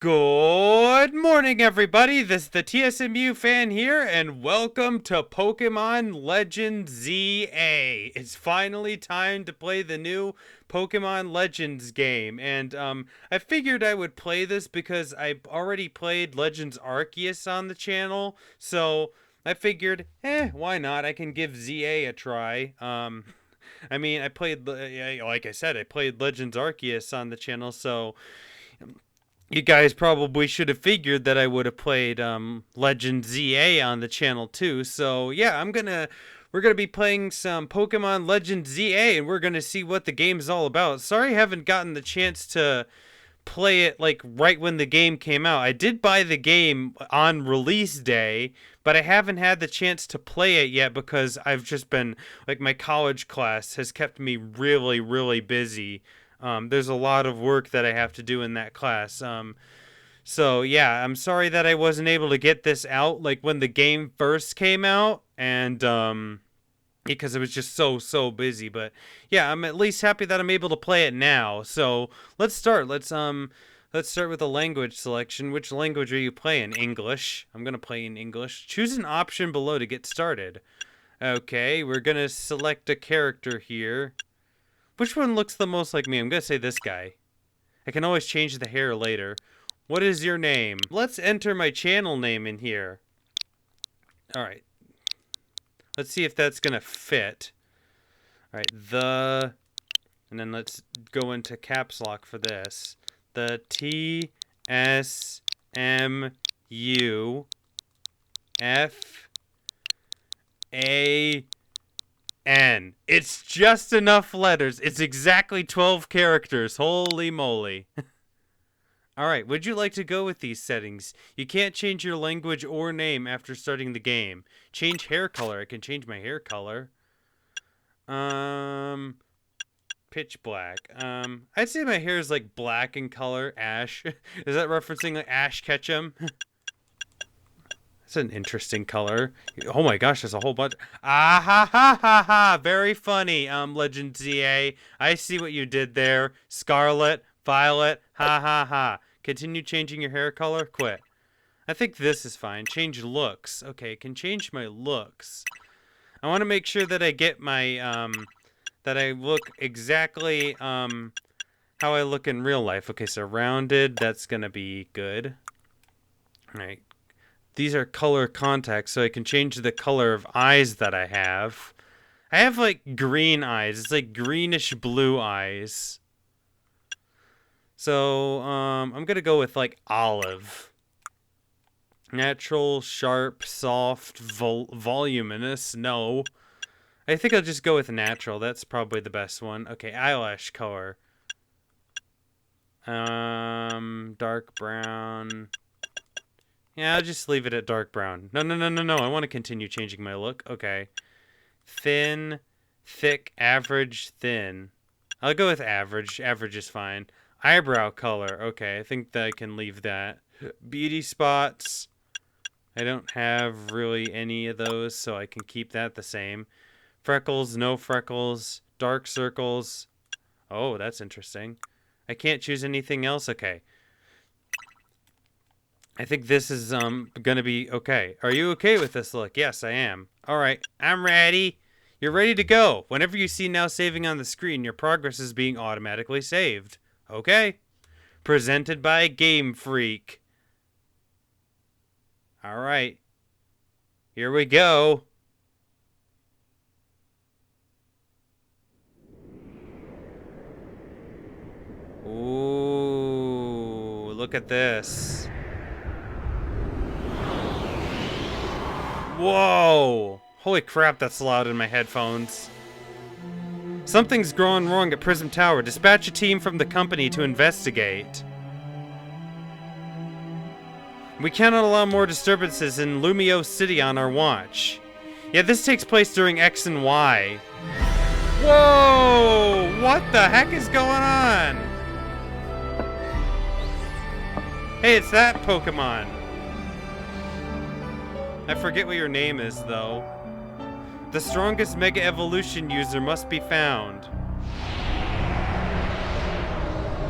Good morning, everybody. This is the TSMU fan here, and welcome to Pokémon Legends Z-A. It's finally time to play the new Pokémon Legends game, and I figured I would play this because I already played Legends Arceus on the channel, so I figured, why not? I can give Z-A a try. I mean, like I said, I played Legends Arceus on the channel, so you guys probably should have figured that I would have played Legend ZA on the channel too. So yeah, we're gonna be playing some Pokemon Legend ZA, and we're gonna see what the game's all about. Sorry I haven't gotten the chance to play it like right when the game came out. I did buy the game on release day, but I haven't had the chance to play it yet because I've just been like my college class has kept me really, really busy. There's a lot of work that I have to do in that class. So yeah, I'm sorry that I wasn't able to get this out like when the game first came out, and because it was just so busy. But yeah, I'm at least happy that I'm able to play it now. So let's start. Let's start with the language selection. Which language are you playing? English. I'm gonna play in English. Choose an option below to get started. Okay, we're gonna select a character here. Which one looks the most like me? I'm gonna say this guy. I can always change the hair later. What is your name? Let's enter my channel name in here. Alright. Let's see if that's gonna fit. Alright, and then let's go into caps lock for this. The TSMUFA N. It's just enough letters. It's exactly 12 characters. Holy moly. Alright, would you like to go with these settings? You can't change your language or name after starting the game. Change hair color. I can change my hair color. Pitch black. I'd say my hair is like black in color. Ash. Is that referencing like Ash Ketchum? It's an interesting color. Oh my gosh, there's a whole bunch. Ah ha ha ha ha! Very funny, Legend ZA. I see what you did there. Scarlet, Violet, ha ha ha. Continue changing your hair color? Quit. I think this is fine. Change looks. Okay, can change my looks. I want to make sure that I get my, that I look exactly, how I look in real life. Okay, so rounded, that's gonna be good. Alright. These are color contacts, so I can change the color of eyes that I have. I have, like, green eyes. It's, like, greenish-blue eyes. So, I'm gonna go with, like, olive. Natural, sharp, soft, voluminous. No. I think I'll just go with natural. That's probably the best one. Okay, eyelash color. Dark brown. Yeah, I'll just leave it at dark brown. No. I want to continue changing my look. Okay. Thin, thick, average, thin. I'll go with average. Average is fine. Eyebrow color. Okay, I think that I can leave that. Beauty spots. I don't have really any of those, so I can keep that the same. Freckles, no freckles. Dark circles. Oh, that's interesting. I can't choose anything else? Okay. I think this is gonna be okay. Are you okay with this look? Yes, I am. Alright, I'm ready. You're ready to go. Whenever you see now saving on the screen, your progress is being automatically saved. Okay. Presented by Game Freak. Alright. Here we go. Ooh, look at this. Whoa! Holy crap, that's loud in my headphones. Something's going wrong at Prism Tower. Dispatch a team from the company to investigate. We cannot allow more disturbances in Lumio City on our watch. Yeah, this takes place during X and Y. Whoa! What the heck is going on? Hey, it's that Pokemon. I forget what your name is, though. The strongest Mega Evolution user must be found.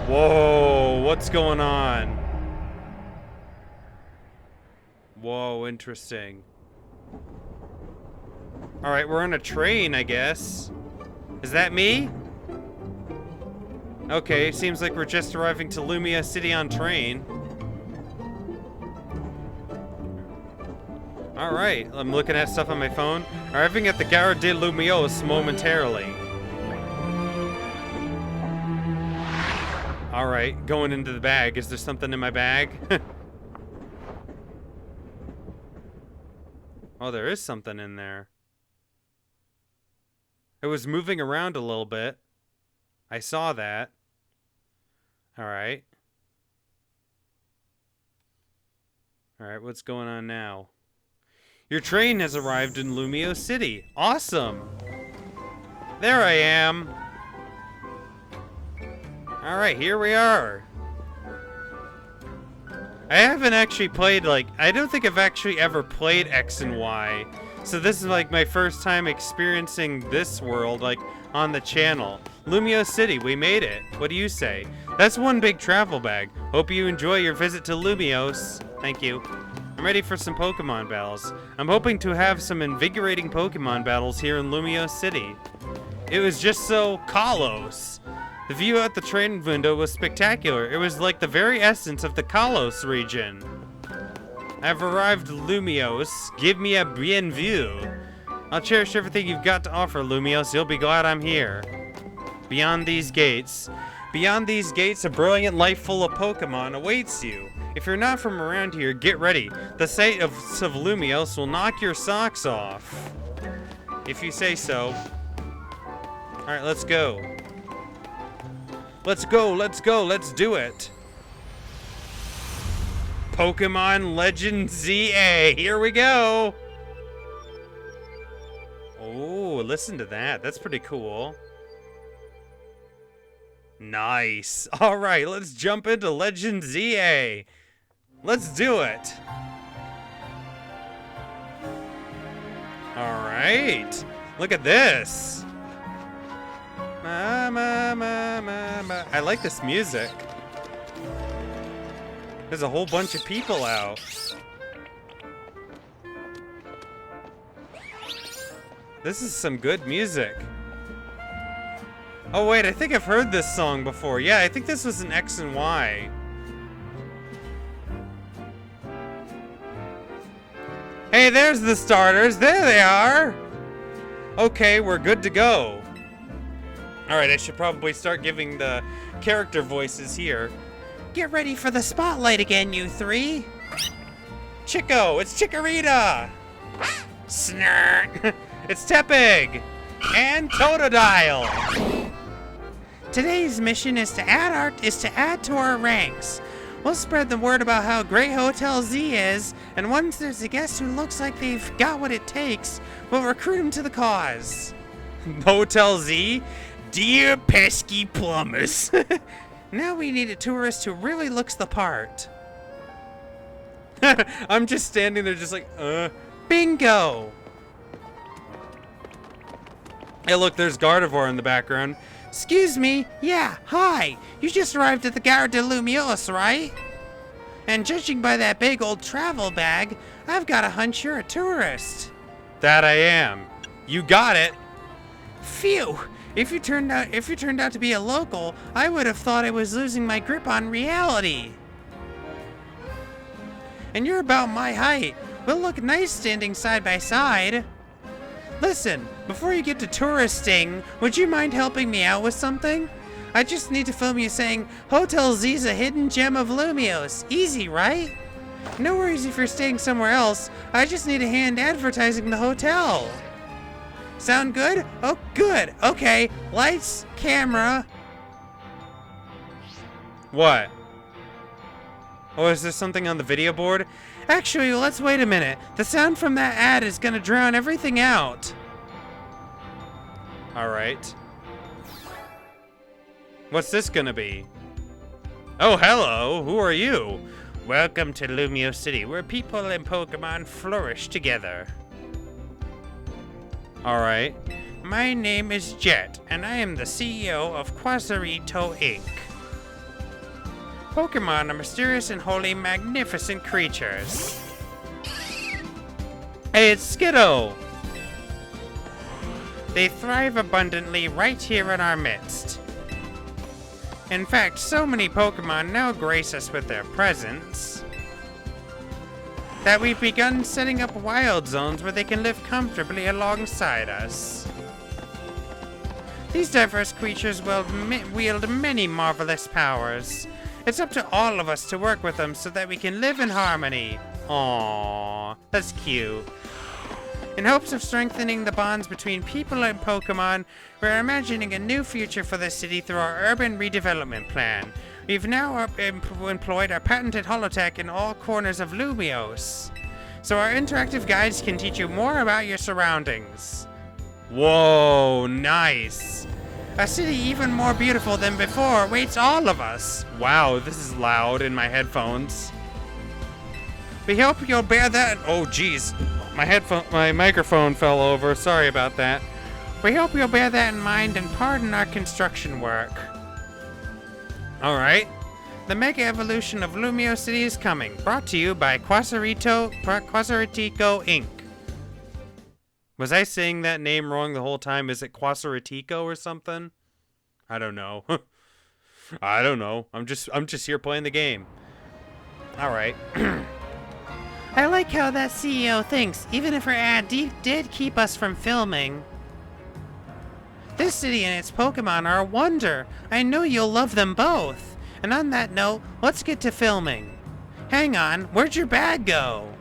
Whoa, what's going on? Whoa, interesting. Alright, we're on a train, I guess. Is that me? Okay, seems like we're just arriving to Lumia City on train. Alright, I'm looking at stuff on my phone. Arriving at the Gare de Lumios momentarily. Alright, going into the bag. Is there something in my bag? Oh, there is something in there. It was moving around a little bit. I saw that. Alright. Alright, what's going on now? Your train has arrived in Lumio City. Awesome! There I am. Alright, here we are. I haven't actually played, like, I don't think I've actually ever played X and Y. So this is like my first time experiencing this world, like, on the channel. Lumio City, we made it. What do you say? That's one big travel bag. Hope you enjoy your visit to Lumios. Thank you. I'm ready for some Pokemon battles. I'm hoping to have some invigorating Pokemon battles here in Lumio City. It was just so Kalos. The view out the train window was spectacular. It was like the very essence of the Kalos region. I've arrived Lumios. Give me a bien view. I'll cherish everything you've got to offer, Lumios. You'll be glad I'm here. Beyond these gates. Beyond these gates, a brilliant life full of Pokemon awaits you. If you're not from around here, get ready. The sight of Lumios will knock your socks off. If you say so. Alright, let's go. Let's go, let's go, let's do it. Pokémon Legends Z-A, here we go. Oh, listen to that, that's pretty cool. Nice. All right, let's jump into Legends Z-A. Let's do it. All right, look at this. I like this music. There's a whole bunch of people out. This is some good music. Oh wait, I think I've heard this song before. Yeah, I think this was an X and Y. Hey, there's the starters. There they are. Okay, we're good to go. Alright, I should probably start giving the character voices here. Get ready for the spotlight again, you three. Chico, it's Chikorita. Snark. It's Tepig. And Totodile. Today's mission is to add to our ranks. We'll spread the word about how great Hotel Z is, and once there's a guest who looks like they've got what it takes, we'll recruit him to the cause. Hotel Z? Dear pesky plumbers. Now we need a tourist who really looks the part. I'm just standing there just like, bingo! Hey look, there's Gardevoir in the background. Excuse me, yeah, hi. You just arrived at the Gare de Lumios, right? And judging by that big old travel bag, I've got a hunch you're a tourist. That I am. You got it. Phew. If you turned out to be a local, I would have thought I was losing my grip on reality. And you're about my height. We'll look nice standing side by side. Listen, before you get to touristing, would you mind helping me out with something? I just need to film you saying, Hotel Z's a hidden gem of Lumios. Easy, right? No worries if you're staying somewhere else. I just need a hand advertising the hotel. Sound good? Oh, good. Okay. Lights, camera. What? Oh, is there something on the video board? Actually, let's wait a minute. The sound from that ad is gonna drown everything out. Alright. What's this gonna be? Oh, hello. Who are you? Welcome to Lumio City, where people and Pokemon flourish together. Alright. My name is Jet, and I am the CEO of Quasarito Inc. Pokemon are mysterious and wholly magnificent creatures. Hey, it's Skiddo! They thrive abundantly right here in our midst. In fact, so many Pokemon now grace us with their presence that we've begun setting up wild zones where they can live comfortably alongside us. These diverse creatures wield many marvelous powers. It's up to all of us to work with them so that we can live in harmony. Aww, that's cute. In hopes of strengthening the bonds between people and Pokemon, we're imagining a new future for the city through our urban redevelopment plan. We've now employed our patented holotech in all corners of Lumios, so our interactive guides can teach you more about your surroundings. Whoa, nice! A city even more beautiful than before awaits all of us. Wow, this is loud in my headphones. We hope you'll bear that. Oh, geez. My microphone fell over. Sorry about that. We hope you'll bear that in mind and pardon our construction work. Alright. The Mega Evolution of Lumio City is coming. Brought to you by Quasaritico Inc. Was I saying that name wrong the whole time? Is it Quasaritico or something? I don't know. I don't know. I'm just here playing the game. Alright. I like how that CEO thinks, even if her ad did keep us from filming. This city and its Pokemon are a wonder. I know you'll love them both. And on that note, let's get to filming. Hang on, where'd your bag go?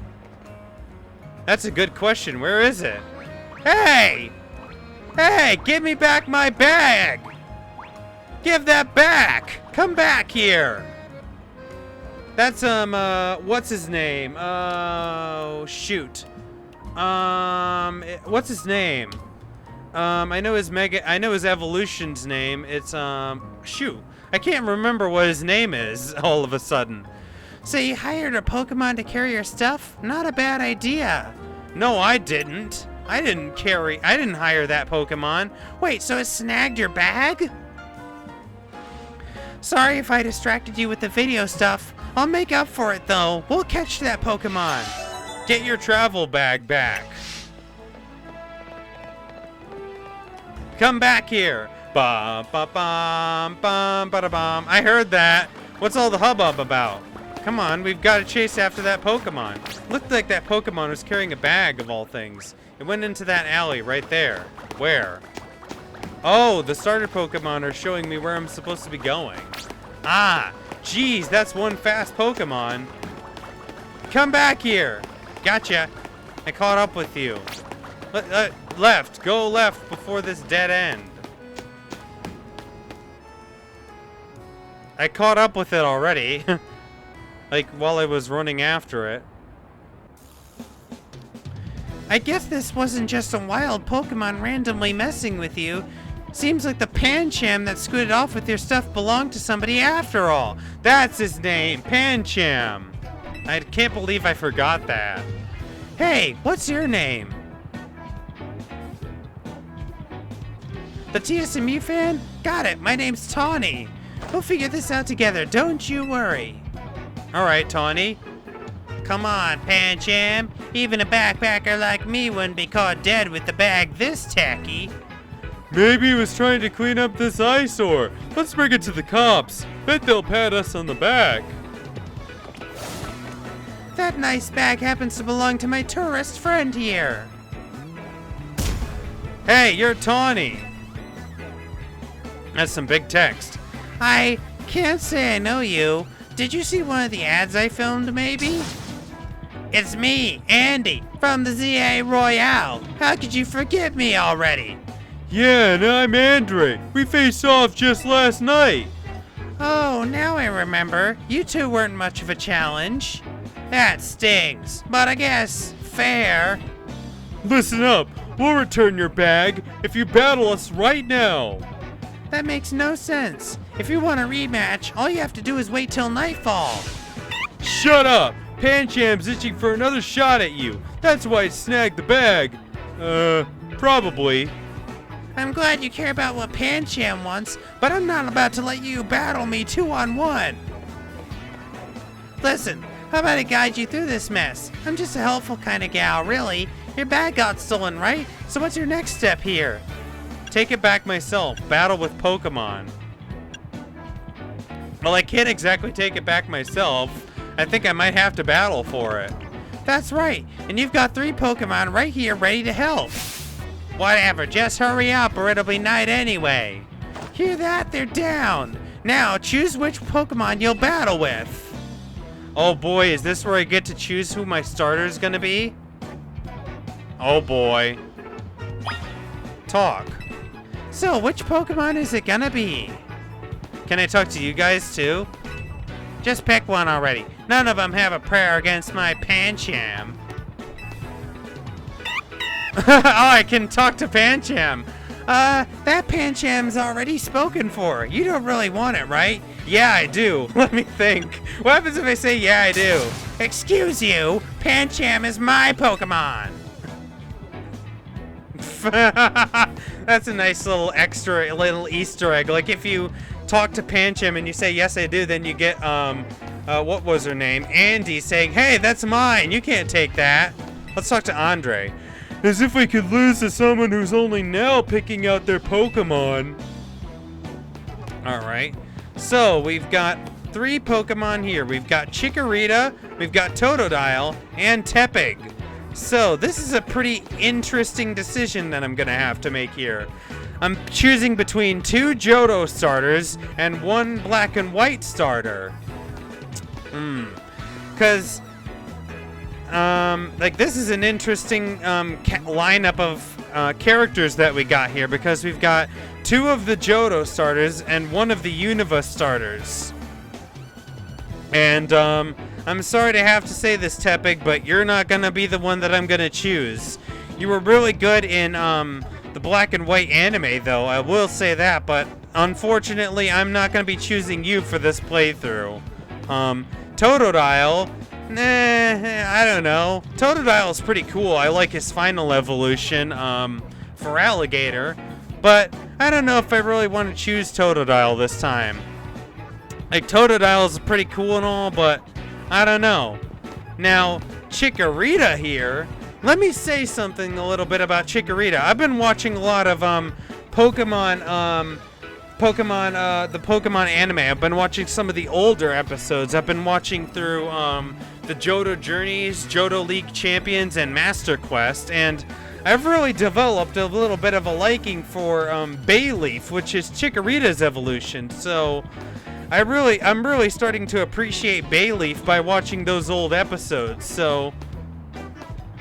That's a good question. Where is it? Hey! Hey, give me back my bag! Give that back! Come back here! That's, what's his name? Oh, shoot. What's his name? I know his evolution's name. It's, shoot. I can't remember what his name is all of a sudden. So you hired a Pokemon to carry your stuff? Not a bad idea. No, I didn't. I didn't hire that Pokemon. Wait, so it snagged your bag? Sorry if I distracted you with the video stuff. I'll make up for it, though. We'll catch that Pokemon. Get your travel bag back. Come back here. Bum, ba, bum, bum, ba, da, bum. I heard that. What's all the hubbub about? Come on, we've got to chase after that Pokemon. Looked like that Pokemon was carrying a bag of all things. It went into that alley right there. Where? Oh, the starter Pokemon are showing me where I'm supposed to be going. Ah, geez, that's one fast Pokemon. Come back here. Gotcha. I caught up with you. Left. Go left before this dead end. I caught up with it already. Like, while I was running after it. I guess this wasn't just a wild Pokemon randomly messing with you. Seems like the Pancham that scooted off with your stuff belonged to somebody after all. That's his name, Pancham. I can't believe I forgot that. Hey, what's your name? The TSMU fan? Got it, my name's Tawny. We'll figure this out together, don't you worry. Alright, Tawny. Come on, Pancham. Even a backpacker like me wouldn't be caught dead with the bag this tacky. Maybe he was trying to clean up this eyesore. Let's bring it to the cops. Bet they'll pat us on the back. That nice bag happens to belong to my tourist friend here. Hey, you're Tawny. That's some big text. I can't say I know you. Did you see one of the ads I filmed, maybe? It's me, Andy, from the Z-A Royale. How could you forget me already? Yeah, and I'm Andre. We faced off just last night. Oh, now I remember. You two weren't much of a challenge. That stings, but I guess fair. Listen up. We'll return your bag if you battle us right now. That makes no sense. If you want a rematch, all you have to do is wait till nightfall. Shut up! Pancham's itching for another shot at you. That's why it snagged the bag. Probably. I'm glad you care about what Pancham wants, but I'm not about to let you battle me 2-on-1. Listen, how about I guide you through this mess? I'm just a helpful kind of gal, really. Your bag got stolen, right? So what's your next step here? Take it back myself. Battle with Pokemon. Well, I can't exactly take it back myself. I think I might have to battle for it. That's right. And you've got 3 Pokemon right here ready to help. Whatever, just hurry up or it'll be night anyway. Hear that? They're down. Now, choose which Pokemon you'll battle with. Oh boy, is this where I get to choose who my starter is gonna be? Oh boy. Talk. So, which Pokemon is it gonna be? Can I talk to you guys too? Just pick one already. None of them have a prayer against my Pancham. Oh, I can talk to Pancham. That Pancham's already spoken for. You don't really want it, right? Yeah, I do. Let me think. What happens if I say, yeah, I do? Excuse you, Pancham is my Pokemon. That's a nice little extra, little Easter egg. Like if you talk to Pancham and you say, yes, I do, then you get, what was her name? Andy saying, hey, that's mine. You can't take that. Let's talk to Andre. As if I could lose to someone who's only now picking out their Pokemon. Alright. So, we've got 3 Pokemon here. We've got Chikorita, we've got Totodile, and Tepig. So, this is a pretty interesting decision that I'm gonna have to make here. I'm choosing between 2 Johto starters and 1 black and white starter. Because... like this is an interesting lineup of characters that we got here because we've got 2 of the Johto starters and 1 of the Unova starters. And I'm sorry to have to say this, Tepig, but you're not gonna be the one that I'm gonna choose. You were really good in the black and white anime, though. I will say that, but unfortunately, I'm not gonna be choosing you for this playthrough. Totodile. Nah, I don't know. Totodile's pretty cool. I like his final evolution, for Alligator. But I don't know if I really want to choose Totodile this time. Like, Totodile's pretty cool and all, but I don't know. Now, Chikorita here. Let me say something a little bit about Chikorita. I've been watching a lot of, the Pokemon anime. I've been watching some of the older episodes. I've been watching through, the Johto Journeys, Johto League Champions, and Master Quest, and I've really developed a little bit of a liking for Bayleaf, which is Chikorita's evolution. So I'm really starting to appreciate Bayleaf by watching those old episodes. So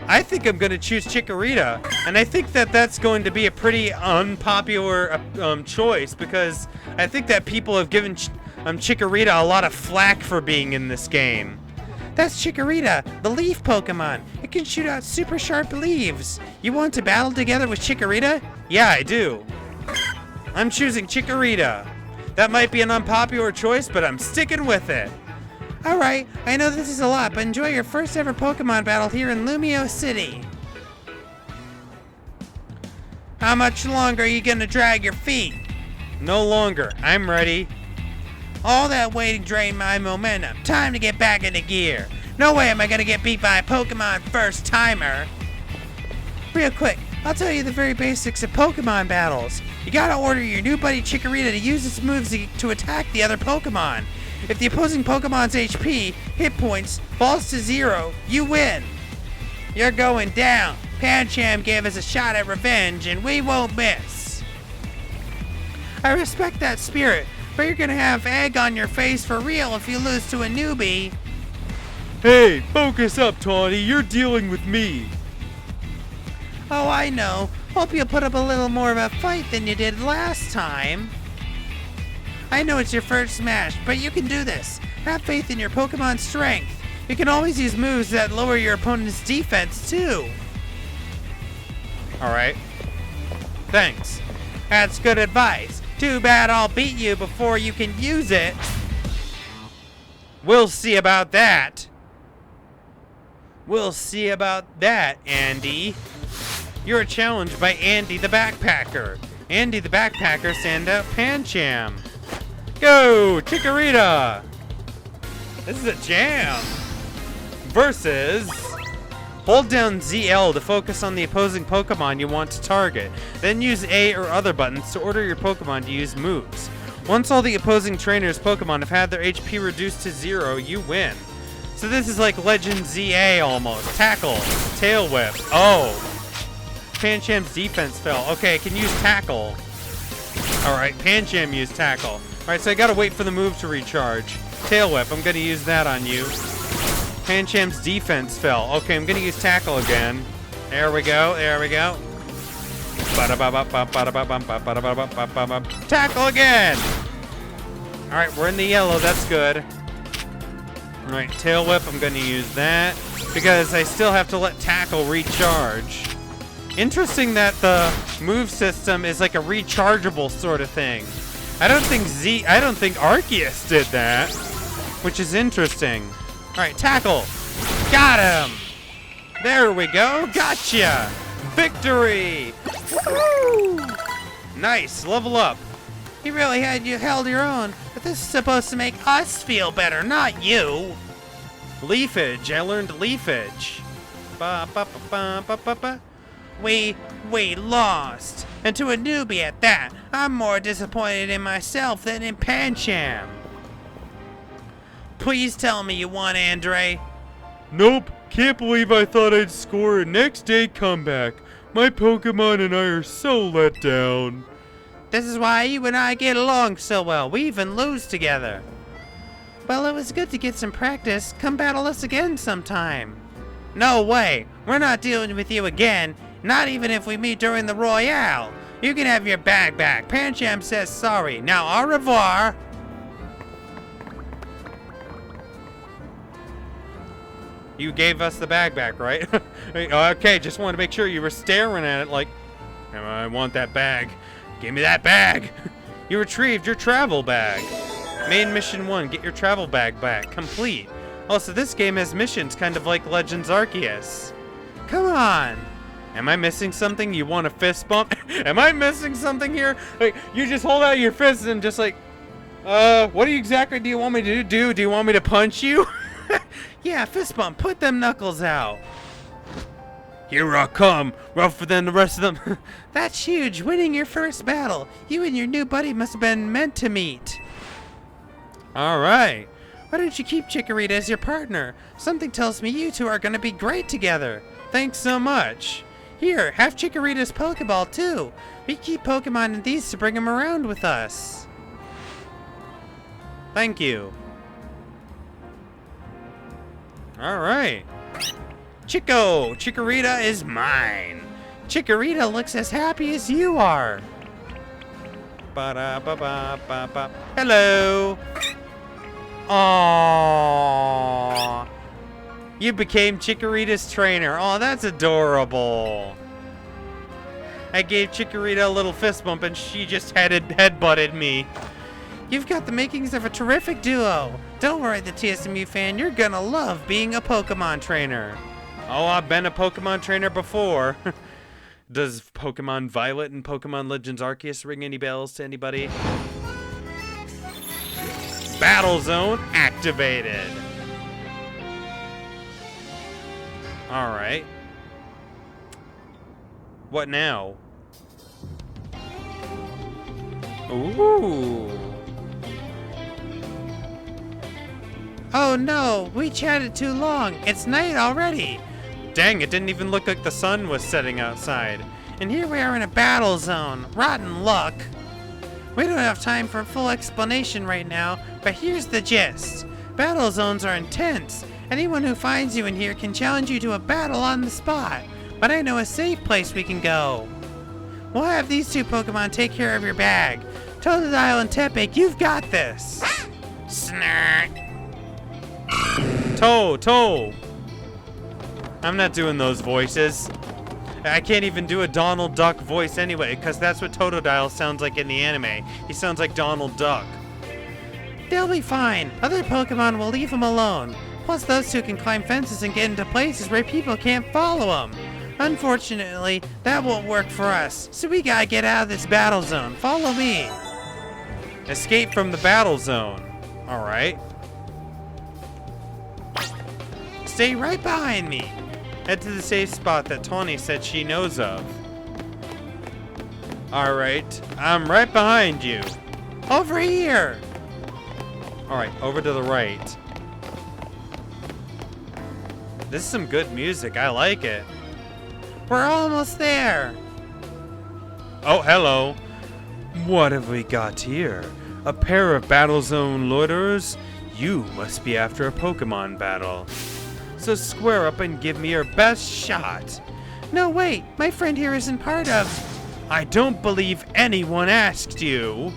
I think I'm going to choose Chikorita, and I think that that's going to be a pretty unpopular choice because I think that people have given Chikorita a lot of flack for being in this game. That's Chikorita, the leaf Pokemon. It can shoot out super sharp leaves. You want to battle together with Chikorita? Yeah, I do. I'm choosing Chikorita. That might be an unpopular choice, but I'm sticking with it. Alright, I know this is a lot, but enjoy your first ever Pokemon battle here in Lumio City. How much longer are you gonna drag your feet? No longer. I'm ready. All that waiting drained my momentum. Time to get back into gear. No way am I gonna get beat by a Pokemon first timer. Real quick, I'll tell you the very basics of Pokemon battles. You gotta order your new buddy Chikorita to use its moves to attack the other Pokemon. If the opposing Pokemon's HP, hit points, falls to 0, you win. You're going down. Pancham gave us a shot at revenge, and we won't miss. I respect that spirit, but you're gonna have egg on your face for real if you lose to a newbie. Hey, focus up, Tawny. You're dealing with me. Oh, I know. Hope you'll put up a little more of a fight than you did last time. I know it's your first smash, but you can do this. Have faith in your Pokemon's strength. You can always use moves that lower your opponent's defense, too. Alright. Thanks. That's good advice. Too bad I'll beat you before you can use it. We'll see about that. We'll see about that, Andy. You're challenged by Andy the Backpacker. Andy the Backpacker send out Pancham. Go, Chikorita! This is a jam! Versus Hold down ZL to focus on the opposing Pokemon you want to target. Then use A or other buttons to order your Pokemon to use moves. Once all the opposing trainer's Pokemon have had their HP reduced to 0, you win. So this is like Legends Z-A almost. Tackle. Tail Whip. Oh. Pancham's defense fell. Okay, I can use Tackle. Alright, Pancham used Tackle. Alright, so I gotta wait for the move to recharge. Tail Whip, I'm gonna use that on you. Pancham's defense fell. Okay, I'm gonna use Tackle again. There we go, there we go. Tackle again! Alright, we're in the yellow, that's good. Alright, Tail Whip, I'm gonna use that. Because I still have to let Tackle recharge. Interesting that the move system is like a rechargeable sort of thing. I don't think Arceus did that. Which is interesting. Alright, Tackle! Got him! There we go, gotcha! Victory! Woo! Nice, level up. You really held your own, but this is supposed to make us feel better, not you. Leafage, I learned Leafage. We lost. And to a newbie at that, I'm more disappointed in myself than in Pancham. Please tell me you won, Andre. Nope, can't believe I thought I'd score a next day comeback. My Pokemon and I are so let down. This is why you and I get along so well. We even lose together. Well, it was good to get some practice. Come battle us again sometime. No way. We're not dealing with you again. Not even if we meet during the Royale. You can have your bag back. Pancham says sorry. Now, au revoir. You gave us the bag back, right? Okay, just wanted to make sure you were staring at it like, I want that bag. Give me that bag. You retrieved your travel bag. Main mission 1, get your travel bag back. Complete. Also, this game has missions kind of like Legends Arceus. Come on. Am I missing something? You want a fist bump? Am I missing something here? Like, you just hold out your fist and just like, what exactly do you want me to do? Do you want me to punch you? Yeah, fist bump. Put them knuckles out. Here I come, rougher than the rest of them. That's huge, winning your first battle. You and your new buddy must have been meant to meet. Alright. Why don't you keep Chikorita as your partner? Something tells me you two are going to be great together. Thanks so much. Here, have Chikorita's Pokeball too. We keep Pokemon in these to bring them around with us. Thank you. Alright. Chikorita is mine. Chikorita looks as happy as you are. Ba-da-ba-ba-ba-ba. Hello. Aww. You became Chikorita's trainer. Oh, that's adorable. I gave Chikorita a little fist bump and she just headbutted me. You've got the makings of a terrific duo. Don't worry, the TSMU fan, you're gonna love being a Pokemon trainer. Oh, I've been a Pokemon trainer before. Does Pokemon Violet and Pokemon Legends Arceus ring any bells to anybody? Battle Zone activated. Alright. What now? Ooh. Oh no, we chatted too long. It's night already. Dang, it didn't even look like the sun was setting outside. And here we are in a battle zone. Rotten luck. We don't have time for a full explanation right now, but here's the gist. Battle zones are intense. Anyone who finds you in here can challenge you to a battle on the spot. But I know a safe place we can go. We'll have these two Pokemon take care of your bag. Totodile and Tepig, you've got this. Snark. Toe. I'm not doing those voices. I can't even do a Donald Duck voice anyway, because that's what Totodile sounds like in the anime. He sounds like Donald Duck. They'll be fine. Other Pokemon will leave them alone. Plus, those two can climb fences and get into places where people can't follow them. Unfortunately, that won't work for us, so we gotta get out of this battle zone. Follow me. Escape from the battle zone. Alright. Stay right behind me. Head to the safe spot that Tawny said she knows of. Alright, I'm right behind you. Over here! Alright, over to the right. This is some good music. I like it. We're almost there. Oh, hello. What have we got here? A pair of battle zone loiterers? You must be after a Pokemon battle. So square up and give me your best shot. No, wait. My friend here isn't part of... I don't believe anyone asked you.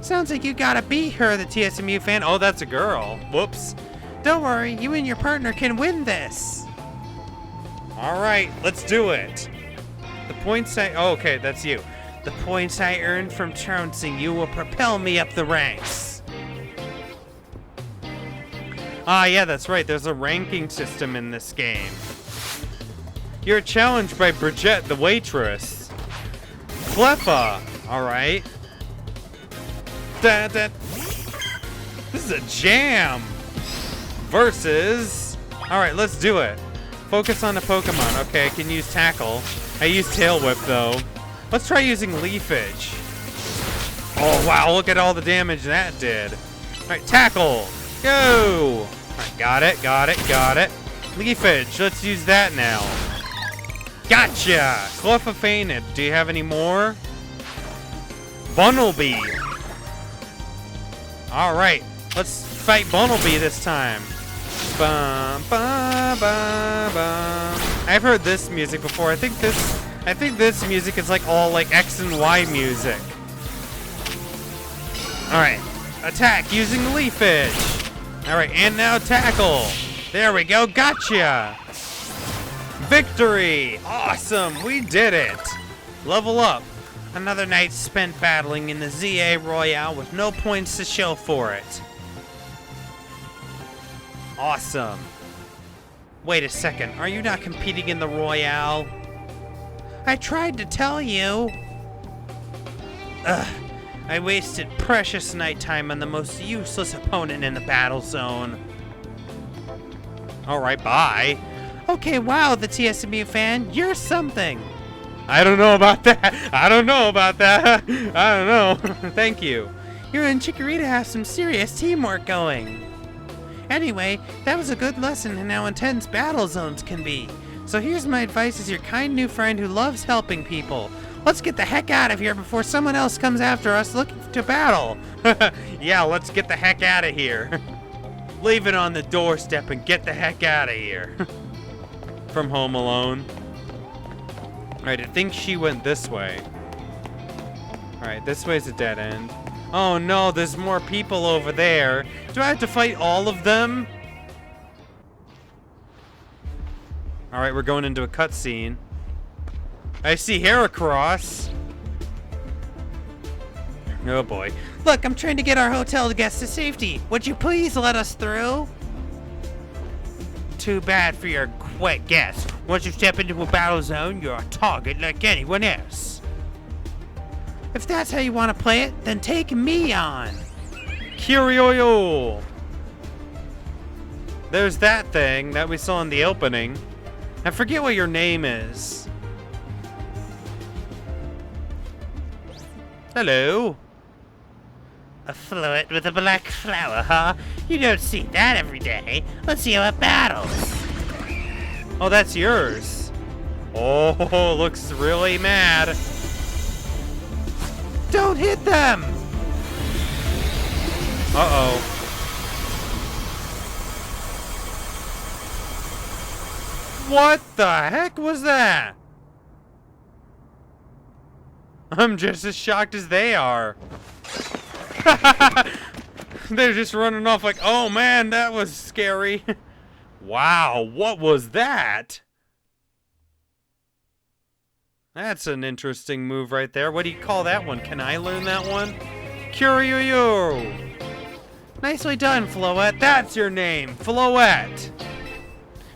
Sounds like you gotta be her, the TSMU fan. Oh, that's a girl. Whoops. Don't worry, you and your partner can win this. Alright, let's do it. The points I... Oh, okay, that's you. The points I earned from trouncing you will propel me up the ranks. Ah, yeah, that's right. There's a ranking system in this game. You're challenged by Bridget, the waitress. Cleffa. Alright. This is a jam. Versus... Alright, let's do it. Focus on the Pokemon. Okay, I can use Tackle. I use Tail Whip, though. Let's try using Leafage. Oh, wow, look at all the damage that did. Alright, Tackle. Go! Alright, got it, got it, got it. Leafage, let's use that now. Gotcha! Cleffa fainted. Do you have any more? Bunnelby. Alright, let's fight Bunnelby this time. Bum, bum, bum, bum. I've heard this music before. I think this music is like all like X and Y music. Alright. Attack using Leafage. Alright, and now Tackle. There we go. Gotcha! Victory! Awesome! We did it! Level up. Another night spent battling in the Z-A Royale with no points to show for it. Awesome. Wait a second. Are you not competing in the Royale? I tried to tell you. Ugh. I wasted precious nighttime on the most useless opponent in the battle zone. Alright, bye. Okay, wow, the TSMU fan, you're something. I don't know about that. I don't know about that. I don't know. Thank you. You and Chikorita have some serious teamwork going. Anyway, that was a good lesson in how intense battle zones can be. So here's my advice as your kind new friend who loves helping people. Let's get the heck out of here before someone else comes after us looking to battle. Yeah, let's get the heck out of here. Leave it on the doorstep and get the heck out of here. From Home Alone. Alright, I think she went this way. Alright, this way's a dead end. Oh no, there's more people over there. Do I have to fight all of them? Alright, we're going into a cutscene. I see Heracross. Oh boy. Look, I'm trying to get our hotel guests to safety. Would you please let us through? Too bad for your quick guess. Once you step into a battle zone, you're a target like anyone else. If that's how you want to play it, then take me on. Kirioyo. There's that thing that we saw in the opening. I forget what your name is. Hello. A fluid with a black flower, huh? You don't see that every day. Let's see how it battles. Oh, that's yours. Oh, looks really mad. Don't hit them! Uh-oh. What the heck was that? I'm just as shocked as they are. They're just running off like, oh man, that was scary. Wow, what was that? That's an interesting move right there. What do you call that one? Can I learn that one? Kiryu. Nicely done, Floette. That's your name, Floette.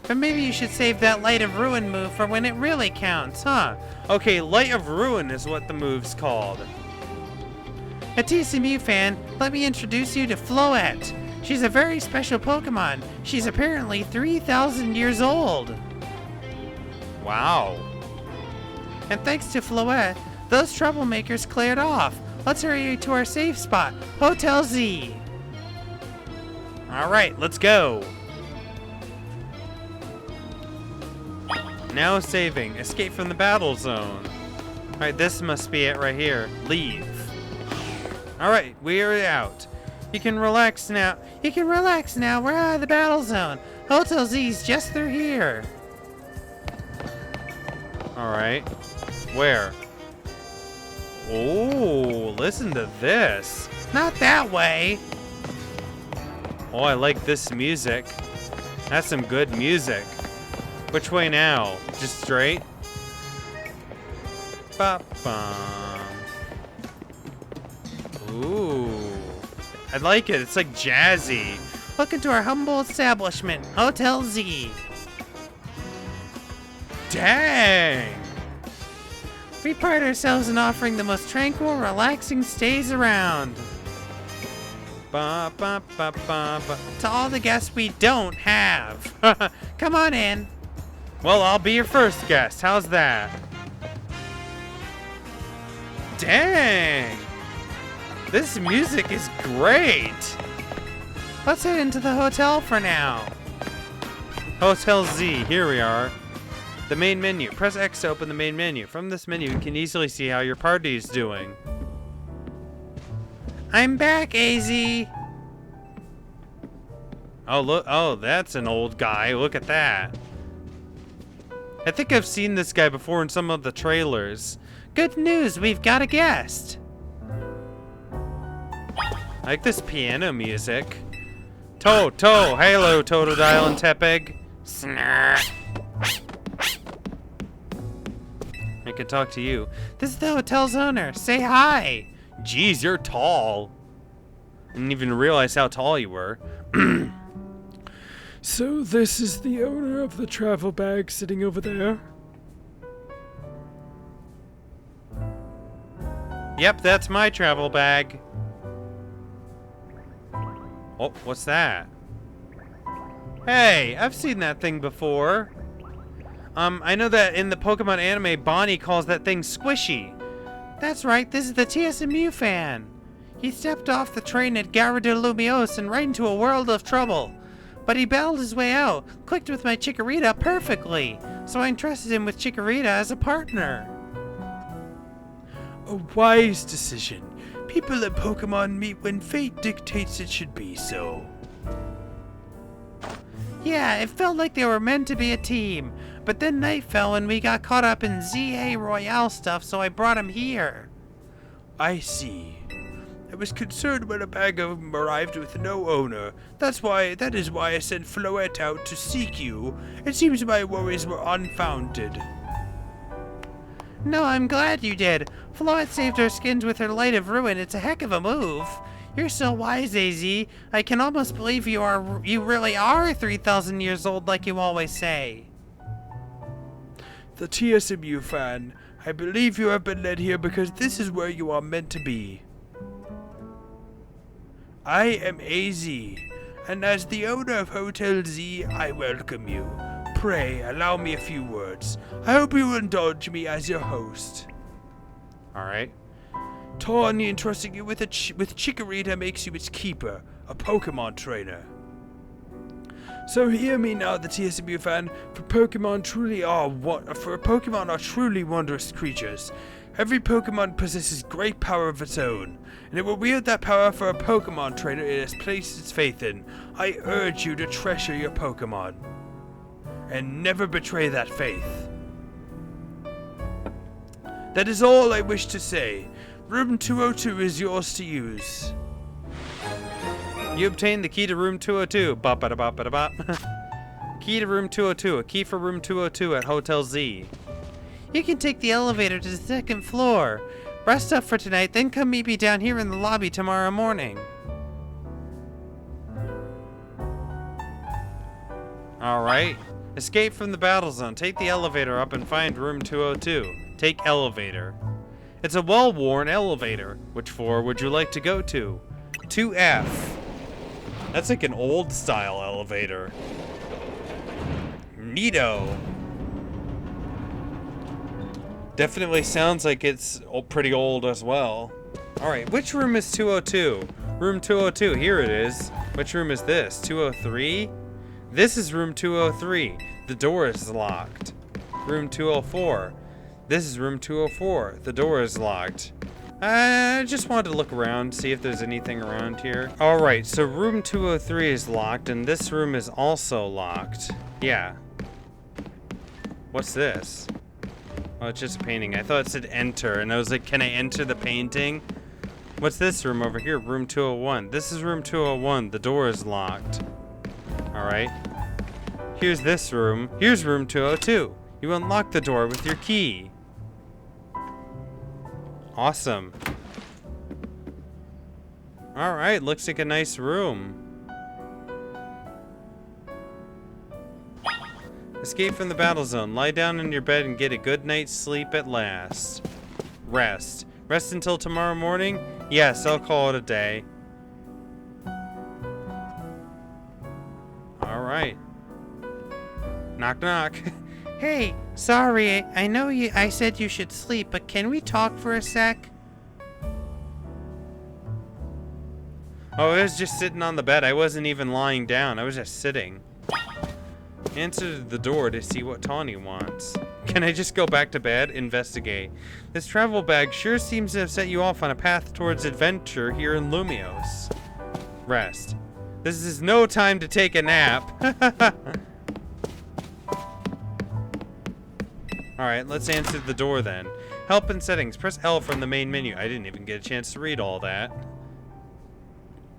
But maybe you should save that Light of Ruin move for when it really counts, huh? Okay, Light of Ruin is what the move's called. A TCMU fan, let me introduce you to Floette. She's a very special Pokemon. She's apparently 3,000 years old. Wow. And thanks to Floette, those troublemakers cleared off. Let's hurry to our safe spot, Hotel Z. All right, let's go. Now saving. Escape from the battle zone. All right, this must be it right here. Leave. All right, we are out. You can relax now. We're out of the battle zone. Hotel Z's just through here. All right. Where? Oh, listen to this. Not that way. Oh, I like this music. That's some good music. Which way now? Just straight? Ba-bum. Ooh. I like it. It's like jazzy. Welcome to our humble establishment, Hotel Z. Dang. We pride ourselves in offering the most tranquil, relaxing stays around. Ba, ba, ba, ba, ba. To all the guests we don't have. Come on in. Well, I'll be your first guest. How's that? Dang. This music is great. Let's head into the hotel for now. Hotel Z, here we are. The main menu. Press X to open the main menu. From this menu, you can easily see how your party is doing. I'm back, AZ. Oh, look. Oh, that's an old guy. Look at that. I think I've seen this guy before in some of the trailers. Good news, we've got a guest. I like this piano music. Hello, Totodile and Tepeg. Snark. I can talk to you. This is the hotel's owner. Say hi. Geez, you're tall. I didn't even realize how tall you were. So this is the owner of the travel bag sitting over there? Yep, that's my travel bag. Oh, what's that? Hey, I've seen that thing before. I know that in the Pokemon anime, Bonnie calls that thing Squishy. That's right, this is the TSMU fan. He stepped off the train at Gare de Lumiose and right into a world of trouble. But he battled his way out, clicked with my Chikorita perfectly, so I entrusted him with Chikorita as a partner. A wise decision. People at Pokemon meet when fate dictates it should be so. Yeah, it felt like they were meant to be a team, but then night fell and we got caught up in Z-A Royale stuff, so I brought him here. I see. I was concerned when a bag of them arrived with no owner. That is why I sent Floette out to seek you. It seems my worries were unfounded. No, I'm glad you did. Floette saved our skins with her Light of Ruin. It's a heck of a move. You're so wise, AZ. I can almost believe you really are 3,000 years old like you always say. The TSMU fan, I believe you have been led here because this is where you are meant to be. I am AZ, and as the owner of Hotel Z, I welcome you. Pray, allow me a few words. I hope you will indulge me as your host. Alright. Tawny entrusting you with Chikorita makes you its keeper, a Pokemon trainer. So hear me now, the TSMU fan, for Pokemon are truly wondrous creatures. Every Pokemon possesses great power of its own, and it will wield that power for a Pokemon trainer it has placed its faith in. I urge you to treasure your Pokemon, and never betray that faith. That is all I wish to say. Room 202 is yours to use. You obtained the key to room 202. Bop-ba-da-bop-ba-da-bop. Key to room 202. A key for room 202 at Hotel Z. You can take the elevator to the second floor. Rest up for tonight, then come meet me down here in the lobby tomorrow morning. Alright. Escape from the battle zone. Take the elevator up and find room 202. Take elevator. It's a well-worn elevator. Which floor would you like to go to? 2F. That's like an old-style elevator. Neato. Definitely sounds like it's pretty old as well. Alright, which room is 202? Room 202, here it is. Which room is this? 203? This is room 203. The door is locked. Room 204. This is room 204. The door is locked. I just wanted to look around, see if there's anything around here. Alright, so room 203 is locked, and this room is also locked. Yeah. What's this? Oh, it's just a painting. I thought it said enter, and I was like, can I enter the painting? What's this room over here? Room 201. This is room 201. The door is locked. Alright. Here's this room. Here's room 202. You unlock the door with your key. Awesome. Alright, looks like a nice room. Escape from the battle zone. Lie down in your bed and get a good night's sleep at last. Rest. Rest until tomorrow morning? Yes, I'll call it a day. Alright. Knock knock. Hey, sorry, I know I said you should sleep, but can we talk for a sec? Oh, I was just sitting on the bed. I wasn't even lying down. I was just sitting. Answer the door to see what Tawny wants. Can I just go back to bed? Investigate. This travel bag sure seems to have set you off on a path towards adventure here in Lumios. Rest. This is no time to take a nap. Alright, let's answer the door then. Help and settings. Press L from the main menu. I didn't even get a chance to read all that.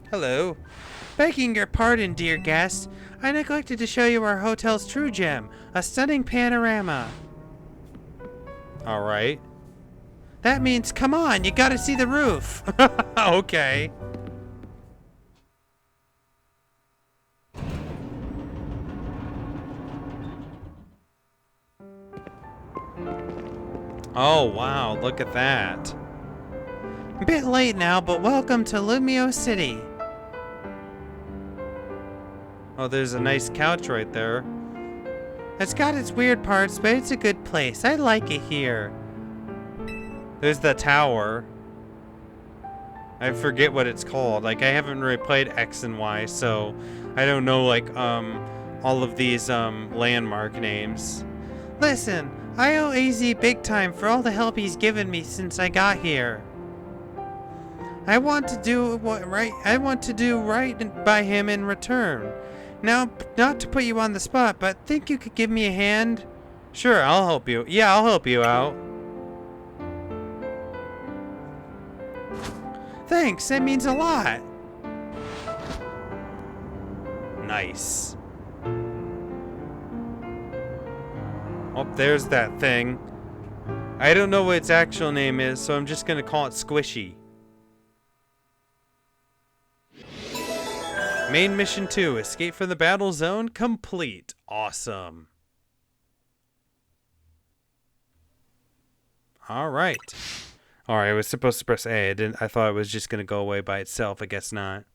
Hello. Begging your pardon, dear guest. I neglected to show you our hotel's true gem, a stunning panorama. Alright. That means, come on, you gotta see the roof. Okay. Oh, wow, look at that. Bit late now, but welcome to Lumio City. Oh, there's a nice couch right there. It's got its weird parts, but it's a good place. I like it here. There's the tower. I forget what it's called. Like, I haven't really played X and Y, so I don't know, like, all of these, landmark names. Listen, I owe AZ big time for all the help he's given me since I got here. I want to do right by him in return. Now, not to put you on the spot, but think you could give me a hand? Sure, I'll help you. Yeah, I'll help you out. Thanks, that means a lot. Nice. Oh, there's that thing. I don't know what its actual name is, so I'm just gonna call it Squishy. Main mission 2, escape from the battle zone, complete. Awesome. Alright. Alright, I was supposed to press A. I thought it was just gonna go away by itself. I guess not.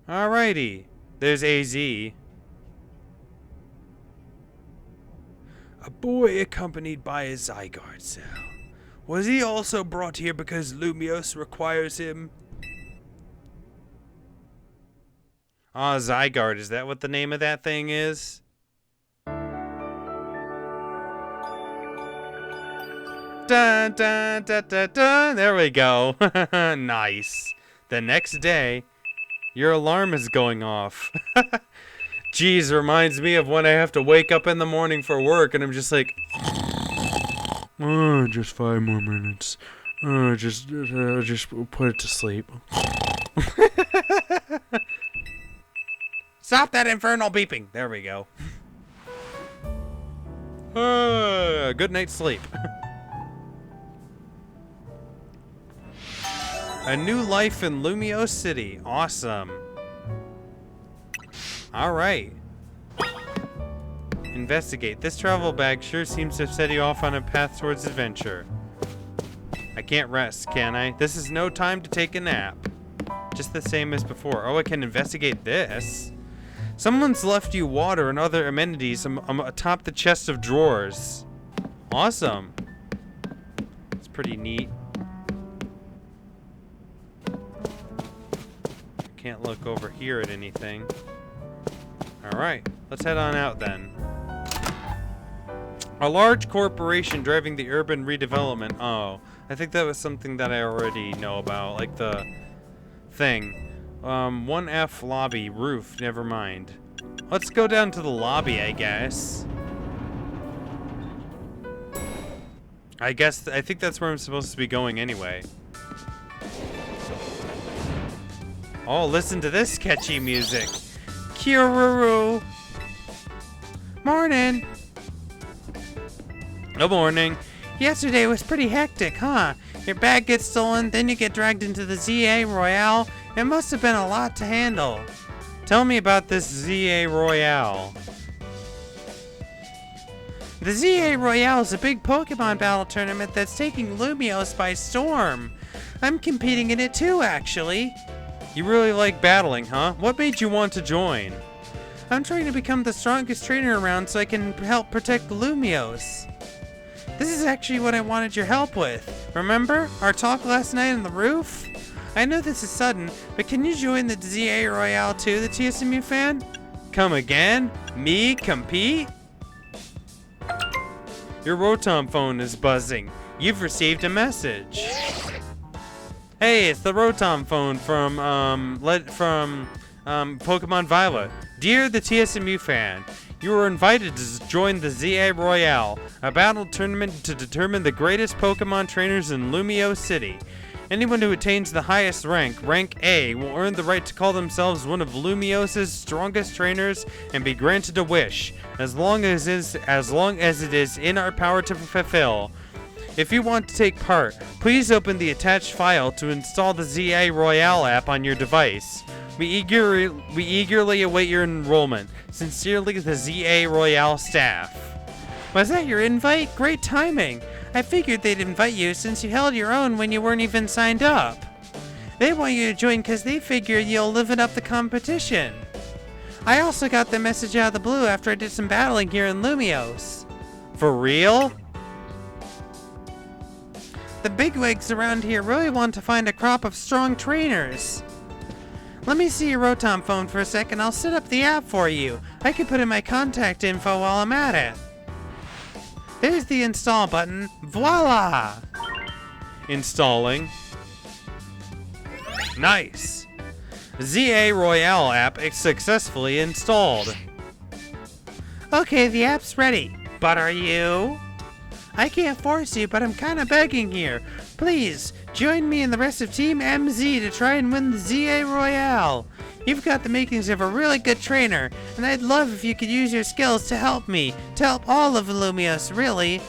Alrighty. There's AZ. A boy accompanied by a Zygarde cell. Was he also brought here because Lumios requires him? Ah, Zygarde. Is that what the name of that thing is? Dun, dun, dun, dun, dun. There we go. Nice. The next day, your alarm is going off. Jeez, reminds me of when I have to wake up in the morning for work and I'm just like... Oh, just 5 more minutes. Just put it to sleep. Stop that infernal beeping. There we go. Good night's sleep. A new life in Lumio City. Awesome. Alright. Investigate. This travel bag sure seems to have set you off on a path towards adventure. I can't rest, can I? This is no time to take a nap. Just the same as before. Oh, I can investigate this. Someone's left you water and other amenities atop the chest of drawers. Awesome. It's pretty neat. Can't look over here at anything. Alright, let's head on out then. A large corporation driving the urban redevelopment. Oh, I think that was something that I already know about. Like the thing. 1F lobby, roof, never mind. Let's go down to the lobby, I guess. I think that's where I'm supposed to be going anyway. Oh, listen to this catchy music. Kiruru. Morning. Good morning. Yesterday was pretty hectic, huh? Your bag gets stolen, then you get dragged into the Z-A Royale. It must have been a lot to handle. Tell me about this Z-A Royale. The Z-A Royale is a big Pokemon battle tournament that's taking Lumiose by storm. I'm competing in it too, actually. You really like battling, huh? What made you want to join? I'm trying to become the strongest trainer around so I can help protect Lumiose. This is actually what I wanted your help with. Remember our talk last night on the roof? I know this is sudden, but can you join the Z-A Royale too, the TSMU fan? Come again? Me compete? Your Rotom phone is buzzing. You've received a message. Hey, it's the Rotom phone from Pokemon Violet. Dear the TSMU fan, you are invited to join the Z-A Royale, a battle tournament to determine the greatest Pokemon trainers in Lumiose City. Anyone who attains the highest rank, rank A, will earn the right to call themselves one of Lumiose's strongest trainers and be granted a wish, as long as it is in our power to fulfill. If you want to take part, please open the attached file to install the Z-A Royale app on your device. We eagerly await your enrollment. Sincerely, the Z-A Royale staff. Was that your invite? Great timing. I figured they'd invite you since you held your own when you weren't even signed up. They want you to join because they figure you'll liven up the competition. I also got the message out of the blue after I did some battling here in Lumiose. For real? The bigwigs around here really want to find a crop of strong trainers. Let me see your Rotom phone for a second. I'll set up the app for you. I can put in my contact info while I'm at it. There's the install button. Voila! Installing. Nice. Z-A Royale app is successfully installed. Okay, the app's ready. But are you? I can't force you, but I'm kind of begging here. Please, join me and the rest of Team MZ to try and win the Z-A Royale. You've got the makings of a really good trainer, and I'd love if you could use your skills to help me, to help all of Lumiose, really.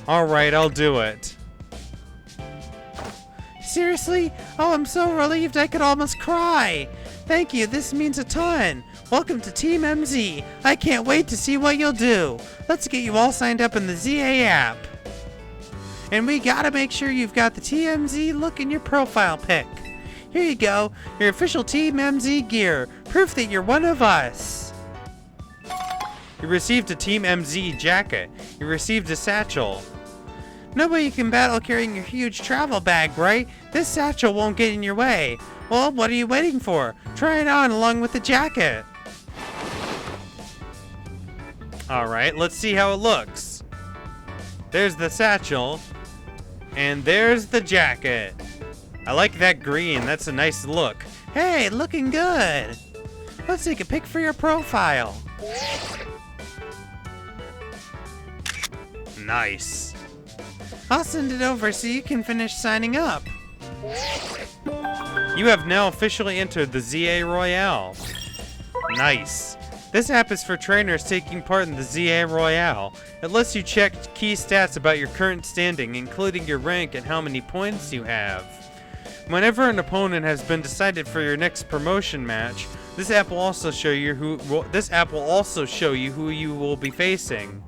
Alright, I'll do it. Seriously? Oh, I'm so relieved I could almost cry. Thank you, this means a ton. Welcome to Team MZ. I can't wait to see what you'll do. Let's get you all signed up in the Z-A app. And we gotta make sure you've got the TMZ look in your profile pic. Here you go, your official Team MZ gear, proof that you're one of us. You received a Team MZ jacket. You received a satchel. Nobody can battle carrying your huge travel bag, right? This satchel won't get in your way. Well, what are you waiting for? Try it on along with the jacket. Alright, let's see how it looks. There's the satchel. And there's the jacket. I like that green. That's a nice look. Hey, looking good. Let's take a pic for your profile. Nice. I'll send it over so you can finish signing up. You have now officially entered the Z-A Royale. Nice. This app is for trainers taking part in the Z-A Royale. It lets you check key stats about your current standing, including your rank and how many points you have. Whenever an opponent has been decided for your next promotion match, this app will also show you who you will be facing.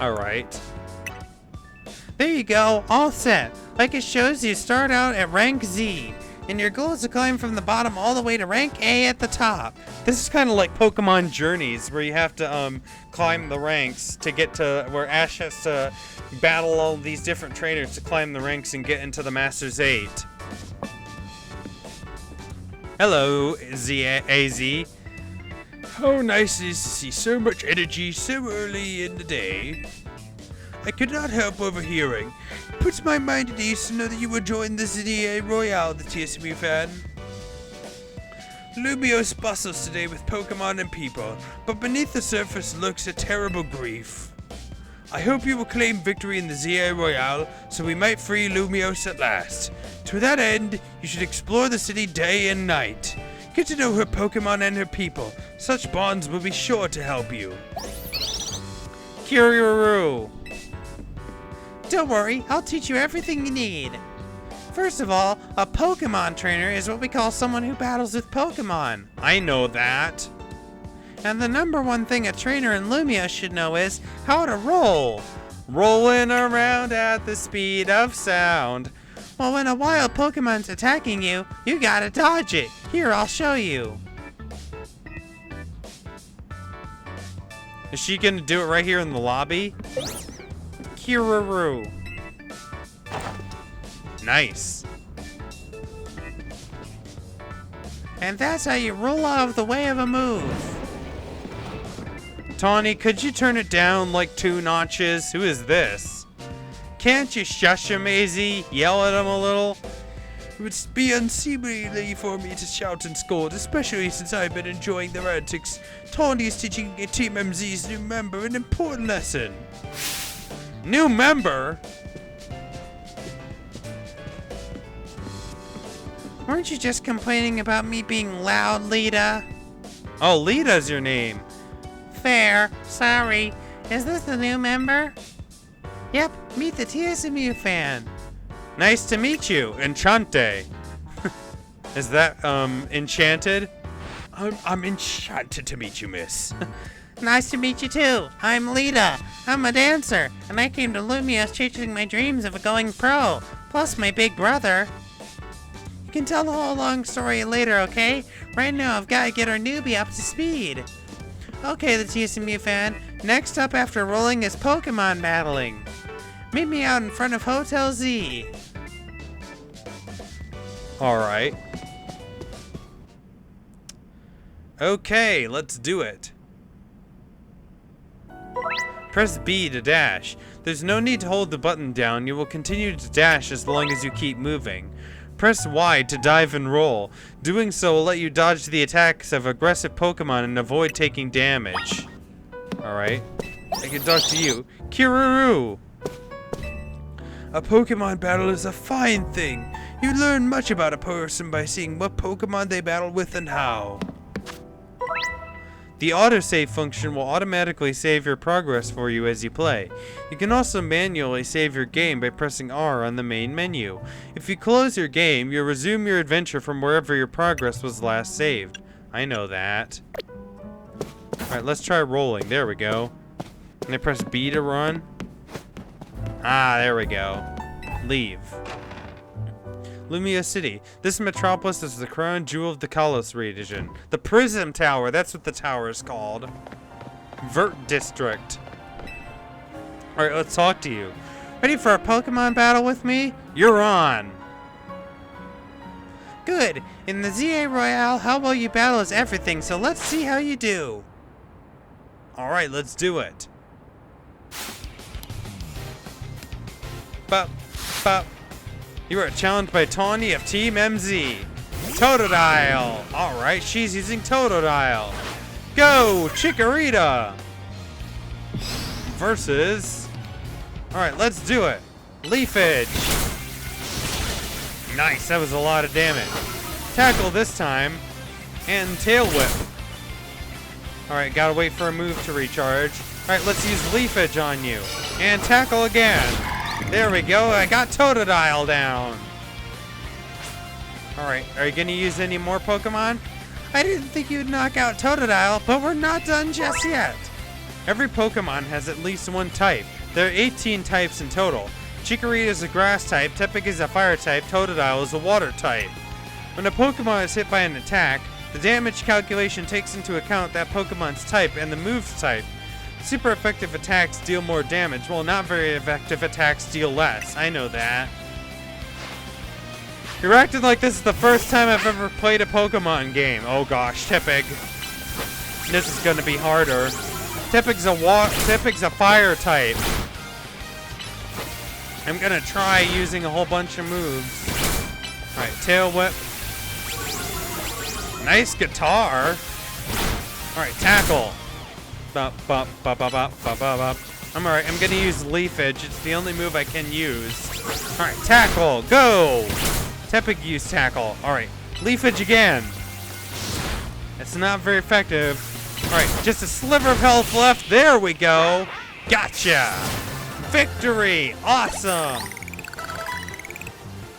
Alright. There you go, all set. Like it shows, you start out at rank Z. and your goal is to climb from the bottom all the way to rank A at the top. This is kind of like Pokemon Journeys, where you have to climb the ranks to get to where Ash has to battle all these different trainers to climb the ranks and get into the Masters 8. Hello, Z-A-Z. How nice it is to see so much energy so early in the day. I could not help overhearing. It puts my mind at ease to know that you will join the Z-A Royale, the TSMU fan. Lumiose bustles today with Pokemon and people, but beneath the surface lurks a terrible grief. I hope you will claim victory in the Z-A Royale, so we might free Lumiose at last. To that end, you should explore the city day and night. Get to know her Pokemon and her people. Such bonds will be sure to help you. Kyururu. Don't worry, I'll teach you everything you need. First of all, a Pokemon trainer is what we call someone who battles with Pokemon. I know that. And the number one thing a trainer in Lumia should know is how to roll. Rolling around at the speed of sound. Well, when a wild Pokemon's attacking you, you gotta dodge it. Here, I'll show you. Is she gonna do it right here in the lobby? Kyururu. Nice. And that's how you roll out of the way of a move. Tawny, could you turn it down like 2 notches? Who is this? Can't you shush him, AZ? Yell at him a little? It would be unseemly for me to shout and scold, especially since I've been enjoying their antics. Tawny is teaching Team MZ's new member an important lesson. New member? Weren't you just complaining about me being loud, Lita? Oh, Lita's your name. Fair. Sorry. Is this the new member? Yep, meet the TSMU fan. Nice to meet you, Enchante. Is that, enchanted? I'm enchanted to meet you, miss. Nice to meet you too. I'm Lita. I'm a dancer, and I came to Lumia chasing my dreams of going pro, plus my big brother. You can tell the whole long story later, okay? Right now I've got to get our newbie up to speed. Okay, the TSMU fan, next up after rolling is Pokemon battling. Meet me out in front of Hotel Z. Alright. Okay, let's do it. Press B to dash. There's no need to hold the button down. You will continue to dash as long as you keep moving. Press Y to dive and roll. Doing so will let you dodge the attacks of aggressive Pokemon and avoid taking damage. Alright. I can talk to you. Kyururu! A Pokemon battle is a fine thing. You learn much about a person by seeing what Pokemon they battle with and how. The autosave function will automatically save your progress for you as you play. You can also manually save your game by pressing R on the main menu. If you close your game, you'll resume your adventure from wherever your progress was last saved. I know that. Alright, let's try rolling. There we go. And I press B to run. Ah, there we go. Leave. Lumia City. This metropolis is the crown jewel of the Kalos region. The Prism Tower, that's what the tower is called. Vert District. Alright, let's talk to you. Ready for a Pokemon battle with me? You're on. Good. In the Z-A Royale, how well you battle is everything, so let's see how you do. Alright, let's do it. Bop, bop. You are challenged by Tawny of Team MZ. Totodile. Alright, she's using Totodile. Go, Chikorita. Versus. Alright, let's do it. Leafage. Nice, that was a lot of damage. Tackle this time. And Tail Whip. Alright, gotta wait for a move to recharge. Alright, let's use Leafage on you. And tackle again. There we go, I got Totodile down. Alright, are you gonna use any more Pokemon? I didn't think you'd knock out Totodile, but we're not done just yet. Every Pokemon has at least one type. There are 18 types in total. Chikorita is a grass type, Tepig is a fire type, Totodile is a water type. When a Pokemon is hit by an attack, the damage calculation takes into account that Pokemon's type and the move's type. Super effective attacks deal more damage, while not very effective attacks deal less. I know that. You're acting like this is the first time I've ever played a Pokemon game. Oh gosh, Tepig. This is gonna be harder. Tepig's a fire type. I'm gonna try using a whole bunch of moves. Alright, Tail Whip. Nice guitar. Alright, Tackle. I'm alright, I'm gonna use Leaf Edge. It's the only move I can use. Alright, Tackle, go! Tepig used Tackle. Alright, Leaf Edge again. It's not very effective. Alright, just a sliver of health left. There we go. Gotcha! Victory! Awesome!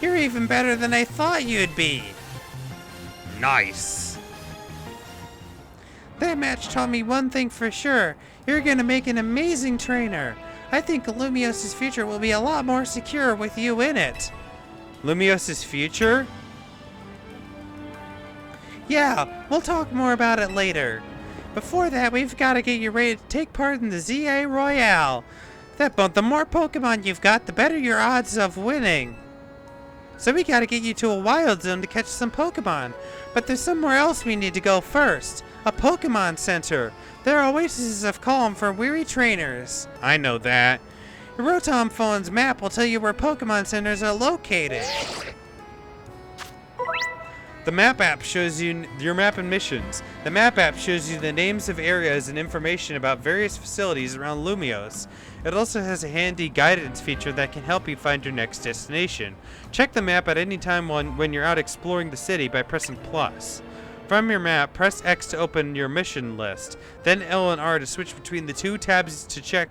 You're even better than I thought you'd be. Nice. That match taught me one thing for sure. You're gonna make an amazing trainer. I think Lumios's future will be a lot more secure with you in it. Lumios's future? Yeah, we'll talk more about it later. Before that, we've got to get you ready to take part in the Z-A Royale. The more Pokemon you've got, the better your odds of winning. So we gotta get you to a wild zone to catch some Pokemon. But there's somewhere else we need to go first. A Pokemon Center. There are oases of calm for weary trainers. I know that. Your Rotom phone's map will tell you where Pokemon Centers are located. The map app shows you your map and missions. The map app shows you the names of areas and information about various facilities around Lumios. It also has a handy guidance feature that can help you find your next destination. Check the map at any time when you're out exploring the city by pressing plus. From your map, press X to open your mission list, then L and R to switch between the two tabs to check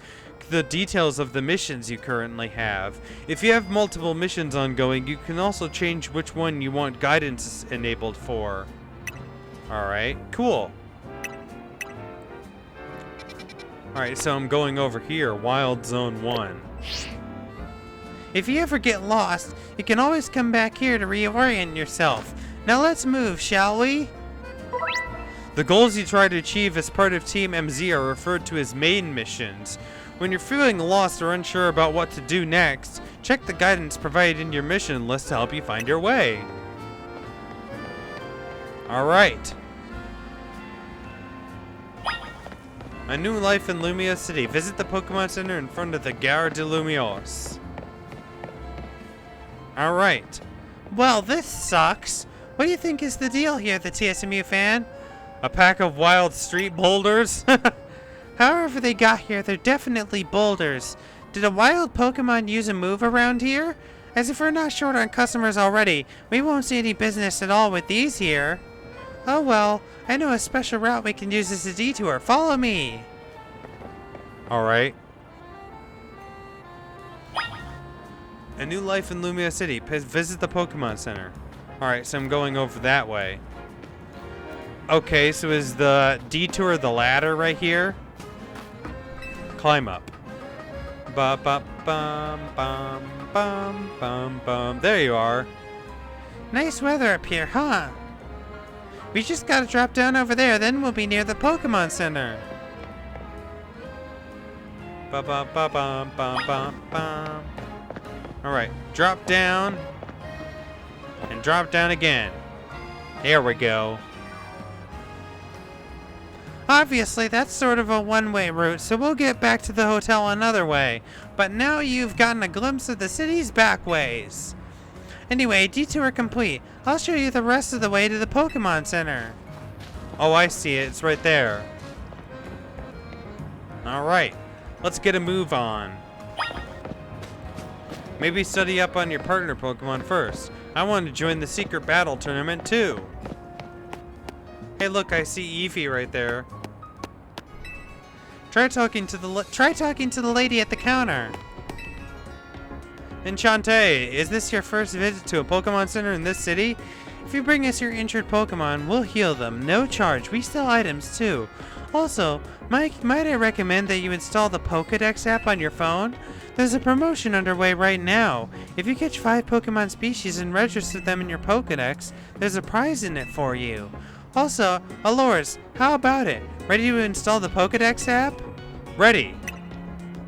the details of the missions you currently have. If you have multiple missions ongoing, you can also change which one you want guidance enabled for. Alright, cool. Alright, so I'm going over here, Wild Zone 1. If you ever get lost, you can always come back here to reorient yourself. Now let's move, shall we? The goals you try to achieve as part of Team MZ are referred to as main missions. When you're feeling lost or unsure about what to do next, check the guidance provided in your mission list to help you find your way. Alright. A new life in Lumia City. Visit the Pokemon Center in front of the Gare de Lumios. Alright. Well, this sucks. What do you think is the deal here, the TSMU fan? A pack of wild street boulders? However they got here, they're definitely boulders. Did a wild Pokemon use a move around here? As if we're not short on customers already, we won't see any business at all with these here. Oh well, I know a special route we can use as a detour. Follow me. Alright. A new life in Lumia City. Visit the Pokemon Center. Alright, so I'm going over that way. Okay, so is the detour the ladder right here? Climb up. Ba ba bum bum bum bum bum. There you are. Nice weather up here, huh? We just gotta drop down over there, then we'll be near the Pokemon Center. Ba ba ba bum bum bum bum. Alright, drop down. And drop down again. There we go. Obviously, that's sort of a one-way route, so we'll get back to the hotel another way. But now you've gotten a glimpse of the city's back ways. Anyway, detour complete. I'll show you the rest of the way to the Pokemon Center. Oh, I see it. It's right there. Alright, let's get a move on. Maybe study up on your partner Pokemon first. I want to join the secret battle tournament too. Hey, look, I see Eevee right there. Try talking to the lady at the counter. Enchante, is this your first visit to a Pokemon Center in this city? If you bring us your injured Pokemon, we'll heal them. No charge. We sell items too. Also, might I recommend that you install the Pokédex app on your phone? There's a promotion underway right now. If you catch 5 Pokemon species and register them in your Pokédex, there's a prize in it for you. Also, Aloris, how about it? Ready to install the Pokédex app? Ready.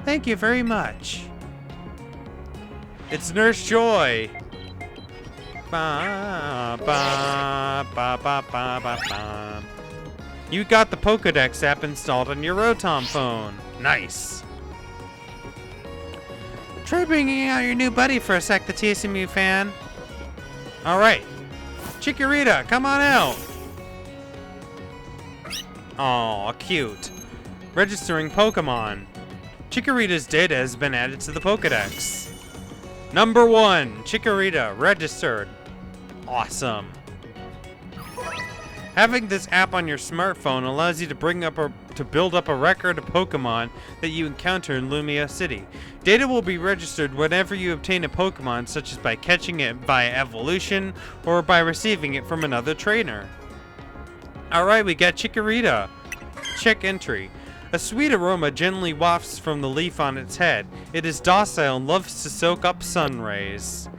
Thank you very much. It's Nurse Joy. Ba, ba, ba, ba, ba, ba, ba. You got the Pokédex app installed on your Rotom phone. Nice. Try bringing out your new buddy for a sec, the TSMU fan. Alright. Chikorita, come on out. Aw, cute. Registering Pokemon. Chikorita's data has been added to the Pokédex. Number 1, Chikorita, registered. Awesome. Having this app on your smartphone allows you to build up a record of Pokemon that you encounter in Lumia City. Data will be registered whenever you obtain a Pokemon, such as by catching it via evolution or by receiving it from another trainer. Alright, we got Chikorita. Check entry. A sweet aroma gently wafts from the leaf on its head. It is docile and loves to soak up sun rays.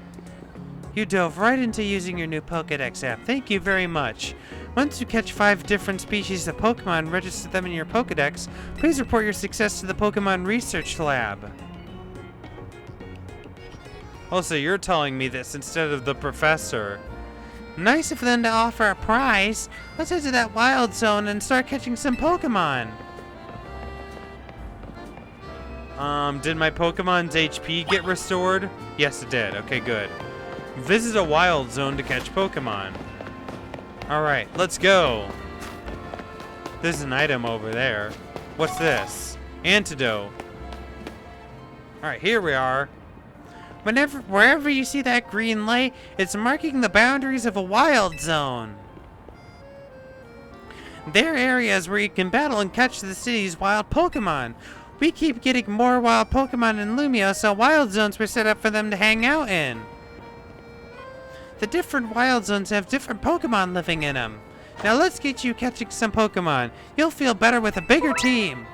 You dove right into using your new Pokédex app. Thank you very much. Once you catch 5 different species of Pokemon and register them in your Pokédex, please report your success to the Pokemon Research Lab. Also, you're telling me this instead of the professor. Nice of them to offer a prize. Let's head to that wild zone and start catching some Pokemon. Did my Pokemon's HP get restored? Yes, it did. Okay, good. Visit a wild zone to catch Pokemon. Alright, let's go. There's an item over there. What's this? Antidote. Alright, here we are. Wherever you see that green light, it's marking the boundaries of a wild zone. They're areas where you can battle and catch the city's wild Pokemon. We keep getting more wild Pokemon in Lumia, so wild zones were set up for them to hang out in. The different wild zones have different Pokemon living in them. Now let's get you catching some Pokemon. You'll feel better with a bigger team.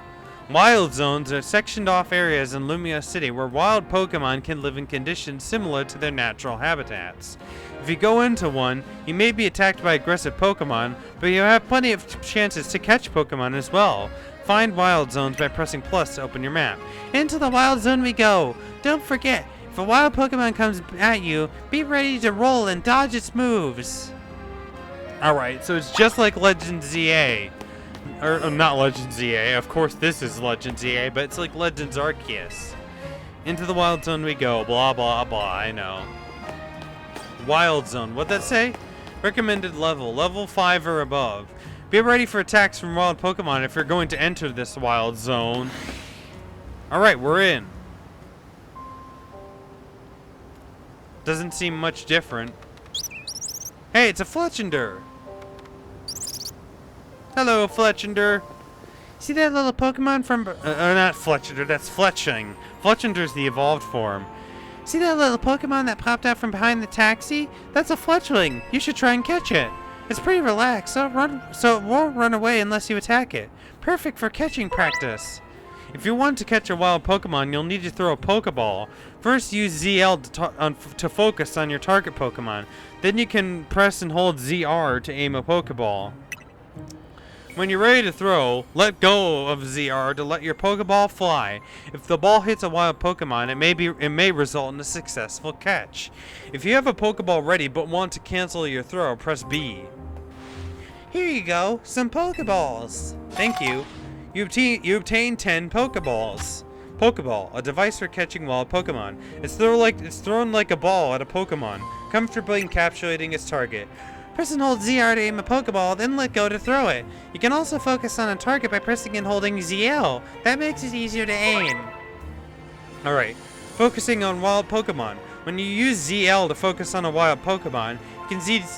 Wild zones are sectioned off areas in Lumia City where wild Pokemon can live in conditions similar to their natural habitats. If you go into one, you may be attacked by aggressive Pokemon, but you have plenty of chances to catch Pokemon as well. Find wild zones by pressing plus to open your map. Into the wild zone we go. Don't forget, if a wild Pokemon comes at you, be ready to roll and dodge its moves. Alright, so it's just like Legends Z-A. Or not Legends Z-A, of course this is Legends Z-A, but it's like Legends Arceus. Into the wild zone we go, blah blah blah, I know. Wild zone, what'd that say? Recommended level 5 or above. Be ready for attacks from wild Pokemon if you're going to enter this wild zone. Alright, we're in. Doesn't seem much different. Hey, it's a Fletchender. Hello, Fletchender. See that little Pokemon from... not Fletchender, that's Fletching. Fletchender's the evolved form. See that little Pokemon that popped out from behind the taxi? That's a Fletchling. You should try and catch it. It's pretty relaxed, so it won't run away unless you attack it. Perfect for catching practice. If you want to catch a wild Pokemon, you'll need to throw a Pokeball. First, use ZL to focus on your target Pokemon. Then you can press and hold ZR to aim a Pokeball. When you're ready to throw, let go of ZR to let your Pokeball fly. If the ball hits a wild Pokemon, it may result in a successful catch. If you have a Pokeball ready but want to cancel your throw, press B. Here you go, some Pokeballs. Thank you. You obtain 10 Pokeballs. Pokeball, a device for catching wild Pokemon. It's thrown like a ball at a Pokemon, comfortably encapsulating its target. Press and hold ZR to aim a Pokeball, then let go to throw it. You can also focus on a target by pressing and holding ZL. That makes it easier to aim. Alright, focusing on wild Pokemon. When you use ZL to focus on a wild Pokemon,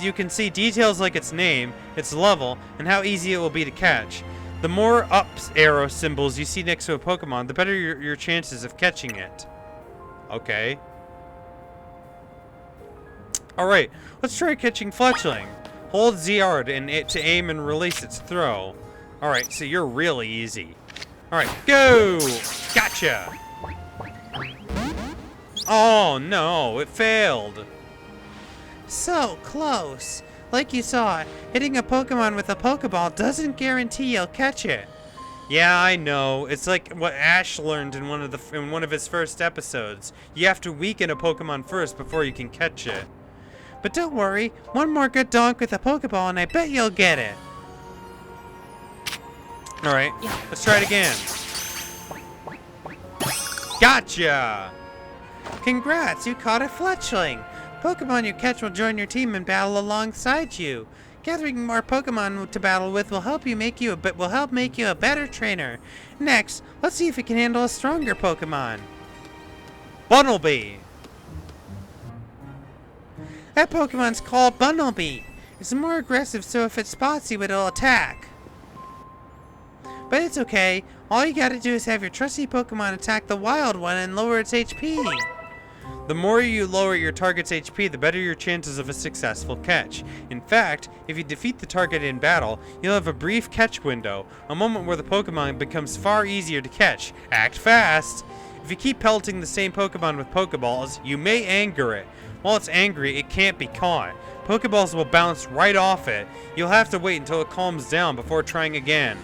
you can see details like its name, its level, and how easy it will be to catch. The more up arrow symbols you see next to a Pokemon, the better your chances of catching it. Okay. Alright, let's try catching Fletchling. Hold ZR to aim and release its throw. Alright, so you're really easy. Alright, go! Gotcha! Oh no, it failed. So close. Like you saw, hitting a Pokemon with a Pokeball doesn't guarantee you'll catch it. Yeah, I know. It's like what Ash learned in one of his first episodes. You have to weaken a Pokemon first before you can catch it. But don't worry, one more good donk with a Pokeball and I bet you'll get it. Alright, let's try it again. Gotcha! Congrats, you caught a Fletchling. Pokemon you catch will join your team and battle alongside you. Gathering more Pokemon to battle with will help make you a better trainer. Next, let's see if it can handle a stronger Pokemon. Bunnelby! That Pokemon's called Bunnelby. It's more aggressive, so if it spots you, it'll attack. But it's okay. All you gotta do is have your trusty Pokemon attack the wild one and lower its HP. The more you lower your target's HP, the better your chances of a successful catch. In fact, if you defeat the target in battle, you'll have a brief catch window, a moment where the Pokemon becomes far easier to catch. Act fast! If you keep pelting the same Pokemon with Pokeballs, you may anger it. While it's angry, it can't be caught. Pokeballs will bounce right off it. You'll have to wait until it calms down before trying again.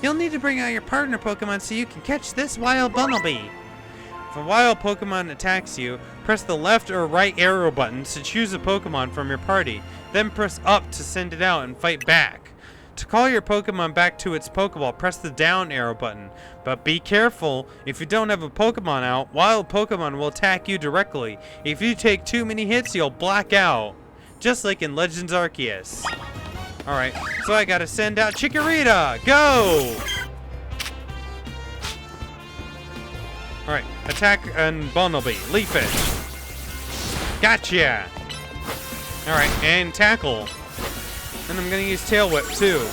You'll need to bring out your partner Pokemon so you can catch this wild Bunnelby. If a wild Pokemon attacks you, press the left or right arrow buttons to choose a Pokemon from your party. Then press up to send it out and fight back. To call your Pokemon back to its Pokeball, press the down arrow button. But be careful, if you don't have a Pokemon out, wild Pokemon will attack you directly. If you take too many hits, you'll black out. Just like in Legends Arceus. Alright, so I gotta send out Chikorita! Go! Alright, attack and Bunnelby. Leafage. Gotcha! Alright, and tackle. And I'm gonna use Tail Whip too.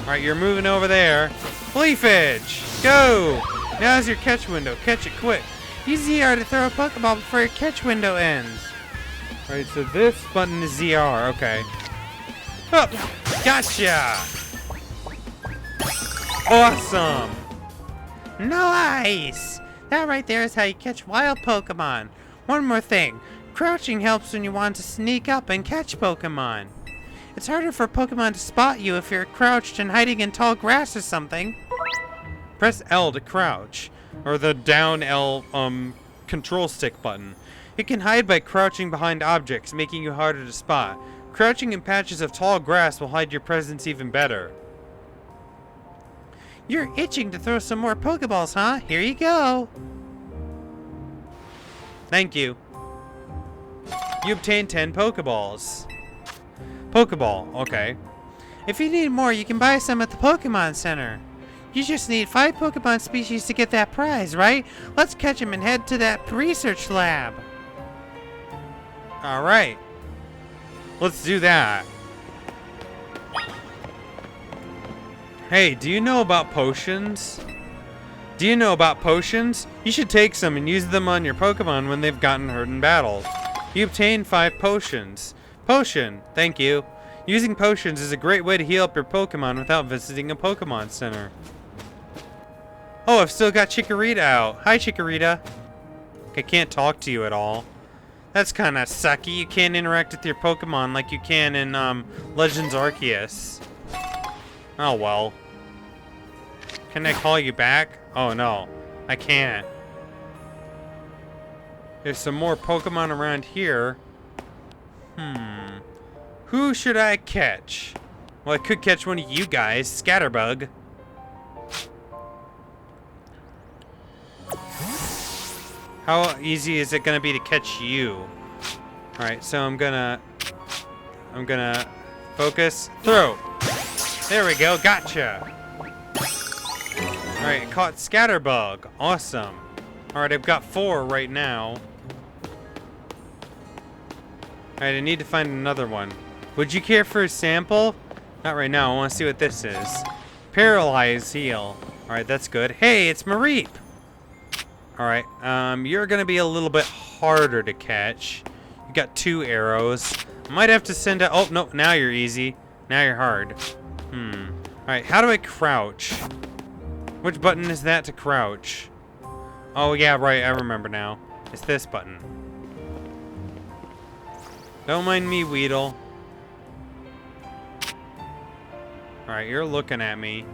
Alright, you're moving over there. Leafage! Go! Now's your catch window. Catch it quick. Use ZR to throw a Pokeball before your catch window ends. Alright, so this button is ZR. Okay. Up! Gotcha! Awesome! Nice! That right there is how you catch wild Pokemon. One more thing. Crouching helps when you want to sneak up and catch Pokemon. It's harder for Pokemon to spot you if you're crouched and hiding in tall grass or something. Press L to crouch, or the down L control stick button. It can hide by crouching behind objects, making you harder to spot. Crouching in patches of tall grass will hide your presence even better. You're itching to throw some more Pokeballs, huh? Here you go. Thank you. You obtained 10 Pokeballs. Pokeball, okay. If you need more, you can buy some at the Pokemon Center. You just need 5 Pokemon species to get that prize, right? Let's catch them and head to that research lab. Alright. Let's do that. Hey, do you know about potions? Do you know about potions? You should take some and use them on your Pokemon when they've gotten hurt in battle. You obtain 5 potions. Potion, thank you. Using potions is a great way to heal up your Pokemon without visiting a Pokemon Center. Oh, I've still got Chikorita out. Hi, Chikorita. I can't talk to you at all. That's kind of sucky. You can't interact with your Pokemon like you can in Legends Arceus. Oh, well. Can I call you back? Oh, no. I can't. There's some more Pokemon around here. Who should I catch? Well, I could catch one of you guys. Scatterbug. How easy is it gonna be to catch you? Alright, so I'm gonna focus. Throw! There we go, gotcha! Alright, caught Scatterbug. Awesome. Alright, I've got 4 right now. Alright, I need to find another one. Would you care for a sample? Not right now, I want to see what this is. Paralyze heal. Alright, that's good. Hey, it's Mareep! Alright, you're gonna be a little bit harder to catch. You got 2 arrows. Might have to send out... Oh, no, now you're easy. Now you're hard. Alright, how do I crouch? Which button is that to crouch? Oh, yeah, right, I remember now. It's this button. Don't mind me, Weedle. Alright, you're looking at me.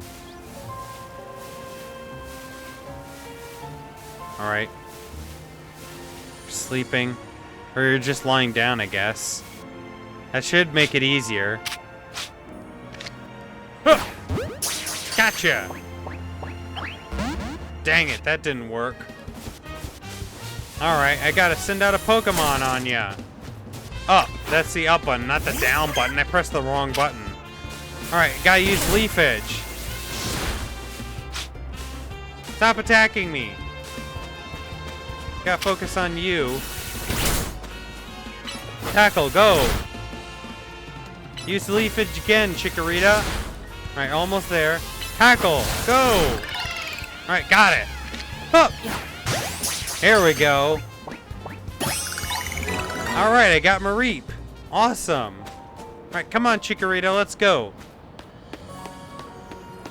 Alright. Sleeping. Or you're just lying down, I guess. That should make it easier. Huh! Gotcha! Dang it, that didn't work. Alright, I gotta send out a Pokemon on ya. Up, that's the up button, not the down button. I pressed the wrong button. Alright, gotta use Leaf Edge. Stop attacking me. Gotta focus on you. Tackle, go! Use Leaf Edge again, Chikorita. Alright, almost there. Tackle, go! Alright, got it. Up! There we go. Alright, I got Mareep. Awesome. Alright, come on, Chikorita, let's go.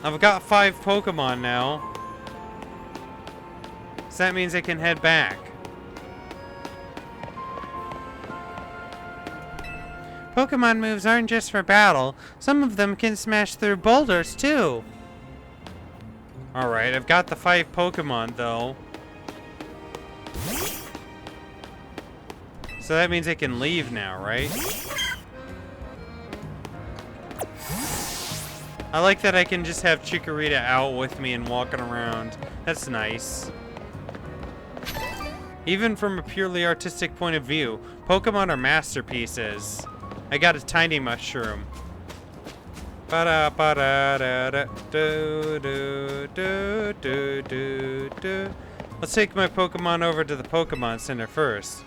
I've got 5 Pokemon now. So that means I can head back. Pokemon moves aren't just for battle. Some of them can smash through boulders, too. Alright, I've got the 5 Pokemon, though. So that means I can leave now, right? I like that I can just have Chikorita out with me and walking around. That's nice. Even from a purely artistic point of view, Pokemon are masterpieces. I got a tiny mushroom. Let's take my Pokemon over to the Pokemon Center first.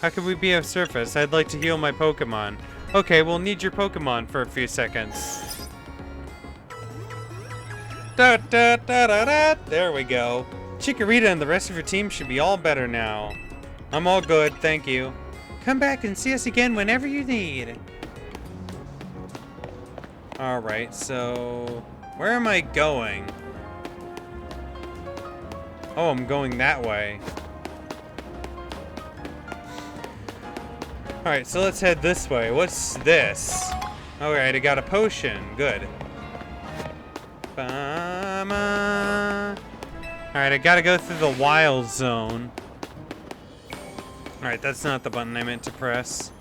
How can we be of service? I'd like to heal my Pokemon. Okay, we'll need your Pokemon for a few seconds. There we go. Chikorita and the rest of your team should be all better now. I'm all good, thank you. Come back and see us again whenever you need. Alright, so... where am I going? Oh, I'm going that way. Alright, so let's head this way. What's this? Alright, I got a potion. Good. Alright, I gotta go through the wild zone. Alright, that's not the button I meant to press.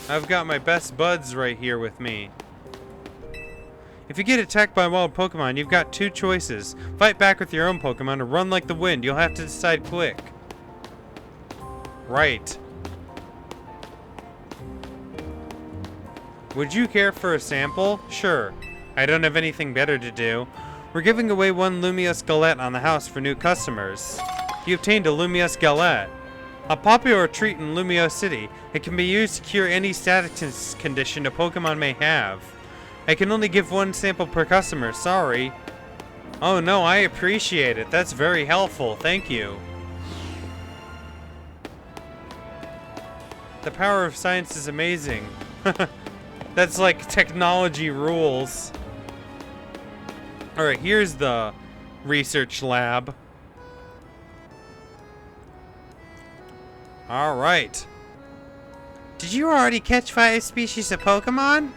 I've got my best buds right here with me. If you get attacked by wild Pokemon, you've got 2 choices. Fight back with your own Pokemon or run like the wind. You'll have to decide quick. Right. Would you care for a sample? Sure. I don't have anything better to do. We're giving away 1 Lumiose Galette on the house for new customers. You obtained a Lumiose Galette. A popular treat in Lumiose City. It can be used to cure any status condition a Pokemon may have. I can only give 1 sample per customer, sorry. Oh no, I appreciate it. That's very helpful, thank you. The power of science is amazing. That's like technology rules. Alright, here's the research lab. Alright. Did you already catch 5 species of Pokemon?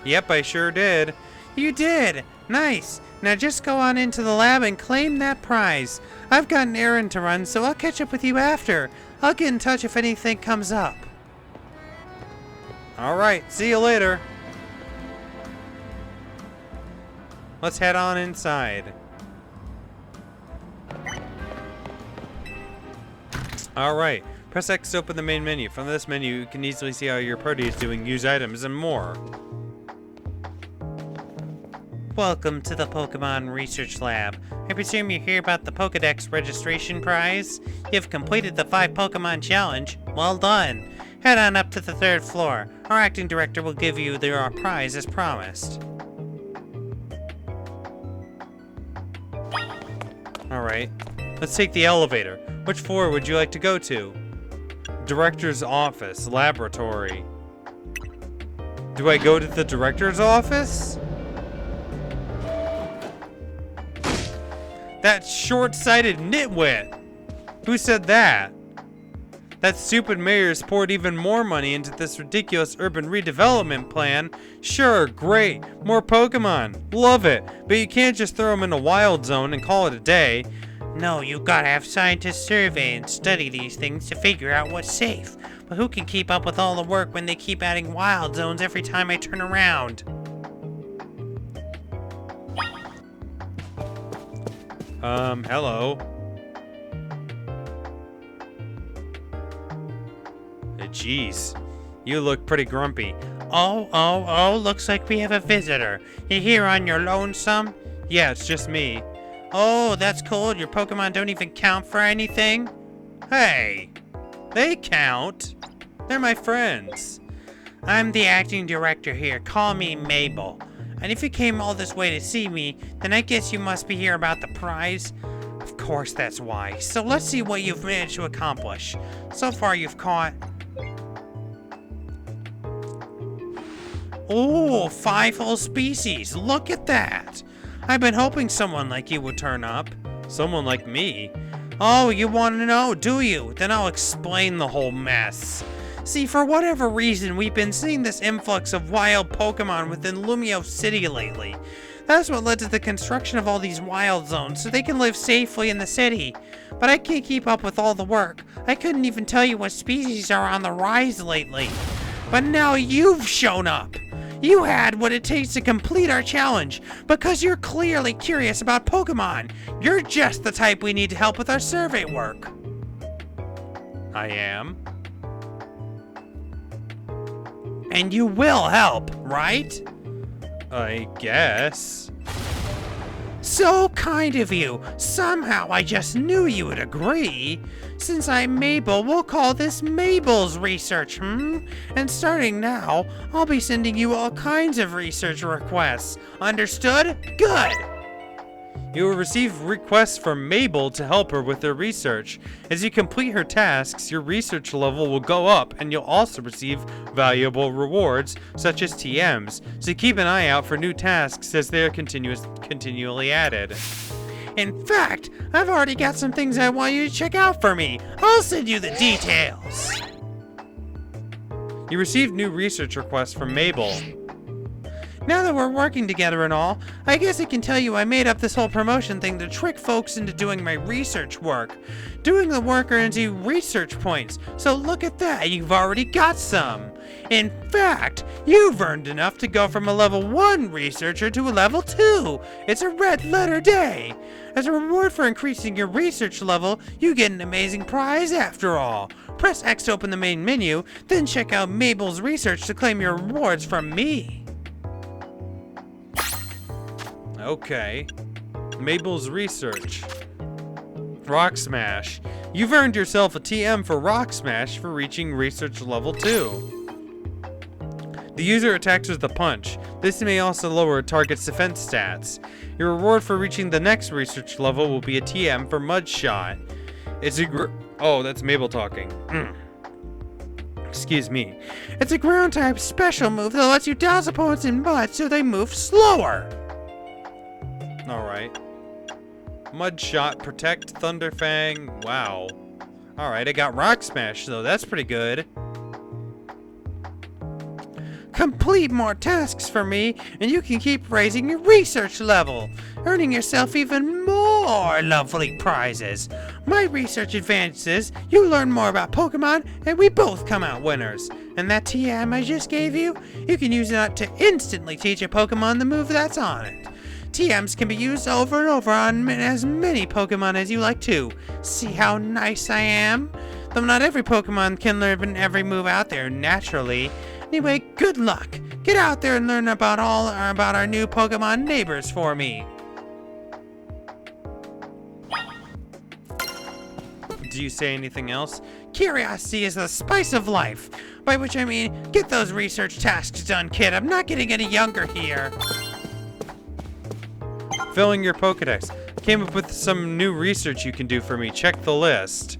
Yep, I sure did. You did! Nice! Now just go on into the lab and claim that prize. I've got an errand to run, so I'll catch up with you after. I'll get in touch if anything comes up. Alright, see you later. Let's head on inside. Alright, press X to open the main menu. From this menu, you can easily see how your party is doing, use items, and more. Welcome to the Pokemon Research Lab. I presume you hear about the Pokedex registration prize? You've completed the 5 Pokemon challenge. Well done. Head on up to the 3rd floor. Our acting director will give you your prize as promised. Alright. Let's take the elevator. Which floor would you like to go to? Director's office. Laboratory. Do I go to the director's office? That short-sighted nitwit! Who said that? That stupid mayor's poured even more money into this ridiculous urban redevelopment plan. Sure, great. More Pokemon. Love it. But you can't just throw them in a wild zone and call it a day. No, you gotta have scientists survey and study these things to figure out what's safe. But who can keep up with all the work when they keep adding wild zones every time I turn around? Hello. Jeez, you look pretty grumpy. Oh, looks like we have a visitor. You here on your lonesome? Yeah, it's just me. Oh, that's cool. Your Pokemon don't even count for anything? Hey, they count. They're my friends. I'm the acting director here. Call me Mabel. And if you came all this way to see me, then I guess you must be here about the prize. Of course that's why. So let's see what you've managed to accomplish. So far you've caught... Oh, 5 whole species. Look at that. I've been hoping someone like you would turn up. Someone like me? Oh, you want to know, do you? Then I'll explain the whole mess. See, for whatever reason, we've been seeing this influx of wild Pokemon within Lumio City lately. That's what led to the construction of all these wild zones, so they can live safely in the city. But I can't keep up with all the work. I couldn't even tell you what species are on the rise lately. But now you've shown up. You had what it takes to complete our challenge, because you're clearly curious about Pokemon. You're just the type we need to help with our survey work. I am. And you will help, right? I guess. So kind of you. Somehow I just knew you would agree. Since I'm Mabel, we'll call this Mabel's research, And starting now, I'll be sending you all kinds of research requests. Understood? Good! You will receive requests from Mabel to help her with her research. As you complete her tasks, your research level will go up, and you'll also receive valuable rewards, such as TMs. So keep an eye out for new tasks as they are continually added. In fact, I've already got some things I want you to check out for me. I'll send you the details. You received new research requests from Mabel. Now that we're working together and all, I guess I can tell you I made up this whole promotion thing to trick folks into doing my research work. Doing the work earns you research points, so look at that, you've already got some. In fact, you've earned enough to go from a level 1 researcher to a level 2. It's a red letter day. As a reward for increasing your research level, you get an amazing prize after all. Press X to open the main menu, then check out Mabel's research to claim your rewards from me. Okay. Mabel's research. Rock Smash. You've earned yourself a TM for Rock Smash for reaching research level 2. The user attacks with a punch. This may also lower a target's defense stats. Your reward for reaching the next research level will be a TM for Mud Shot. It's a oh, that's Mabel talking. Excuse me. It's a ground type special move that lets you douse opponents in mud so they move slower. Alright. Mud Shot, Protect, Thunderfang. Wow. Alright, I got Rock Smash though. That's pretty good. Complete more tasks for me, and you can keep raising your research level, earning yourself even more lovely prizes. My research advances, you learn more about Pokemon, and we both come out winners. And that TM I just gave you, you can use it to instantly teach a Pokemon the move that's on it. TMs can be used over and over on as many Pokemon as you like to. See how nice I am? Though not every Pokemon can learn every move out there naturally. Anyway, good luck. Get out there and learn about our new Pokemon neighbors for me. Do you say anything else? Curiosity is the spice of life. By which I mean, get those research tasks done, kid. I'm not getting any younger here. Filling your Pokedex. Came up with some new research you can do for me. Check the list.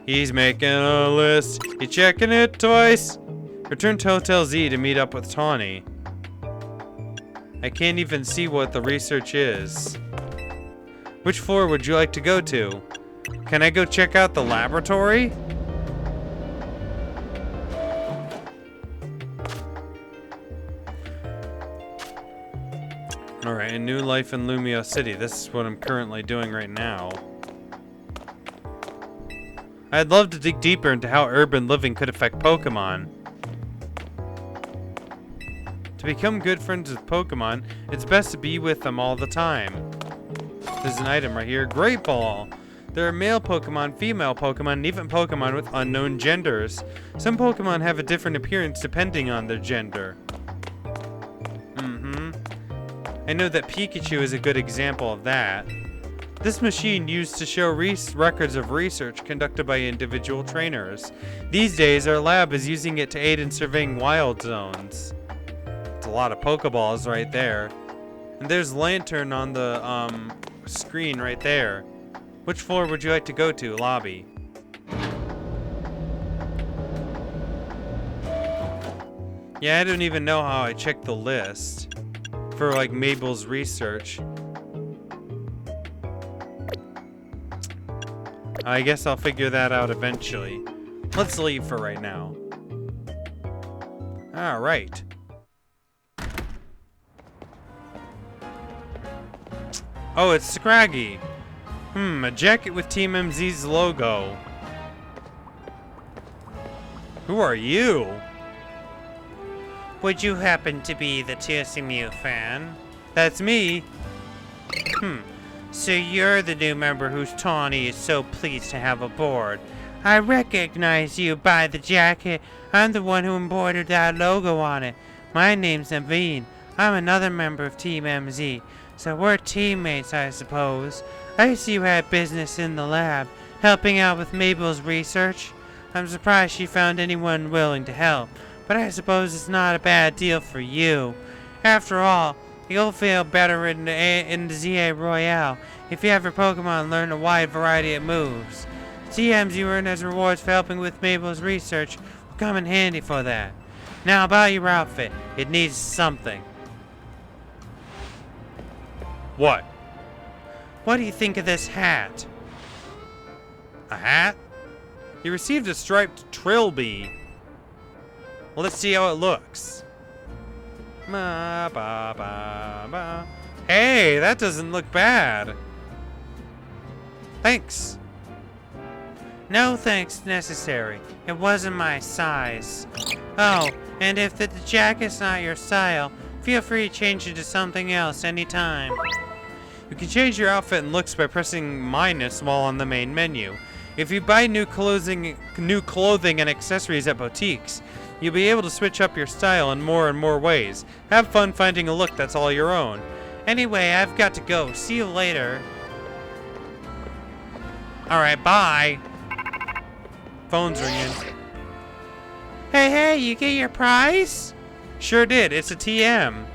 He's making a list. He's checking it twice. Return to Hotel Z to meet up with Tawny. I can't even see what the research is. Which floor would you like to go to? Can I go check out the laboratory? Alright, a new life in Lumio City. This is what I'm currently doing right now. I'd love to dig deeper into how urban living could affect Pokemon. To become good friends with Pokemon, it's best to be with them all the time. There's an item right here, Great Ball. There are male Pokemon, female Pokemon, and even Pokemon with unknown genders. Some Pokemon have a different appearance depending on their gender. I know that Pikachu is a good example of that. This machine used to show records of research conducted by individual trainers. These days, our lab is using it to aid in surveying wild zones. It's a lot of Pokeballs right there. And there's Lantern on the screen right there. Which floor would you like to go to? Lobby. Yeah, I don't even know how I checked the list for like Mabel's research. I guess I'll figure that out eventually. Let's leave for right now. Alright. Oh, it's Scraggy. A jacket with Team MZ's logo. Who are you? Would you happen to be the TSMU fan? That's me. So you're the new member whose Tawny is so pleased to have aboard. I recognize you by the jacket. I'm the one who embroidered that logo on it. My name's Naveen. I'm another member of Team MZ. So we're teammates, I suppose. I see you had business in the lab, helping out with Mabel's research. I'm surprised she found anyone willing to help, but I suppose it's not a bad deal for you. After all, you'll feel better in the Z-A Royale if you have your Pokemon learn a wide variety of moves. TMs you earn as rewards for helping with Mabel's research will come in handy for that. Now about your outfit, it needs something. What? What do you think of this hat? A hat? You received a striped trilby. Well, let's see how it looks. Hey, that doesn't look bad. Thanks. No thanks necessary. It wasn't my size. Oh, and if the jacket's not your style, feel free to change it to something else anytime. You can change your outfit and looks by pressing minus while on the main menu. If you buy new clothing and accessories at boutiques, you'll be able to switch up your style in more and more ways. Have fun finding a look that's all your own. Anyway, I've got to go. See you later. Alright, bye. Phone's ringing. Hey, you get your prize? Sure did. It's a TM.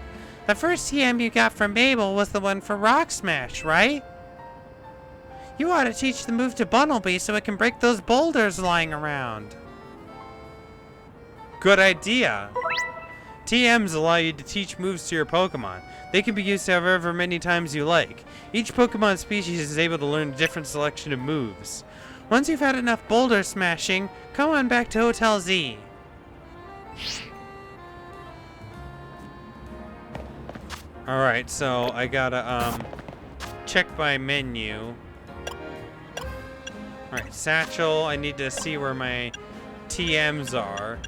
The first TM you got from Mabel was the one for Rock Smash, right? You ought to teach the move to Bunnelby so it can break those boulders lying around. Good idea. TMs allow you to teach moves to your Pokemon. They can be used however many times you like. Each Pokemon species is able to learn a different selection of moves. Once you've had enough boulder smashing, come on back to Hotel Z. Alright, so I gotta check my menu. Alright, Satchel, I need to see where my TMs are.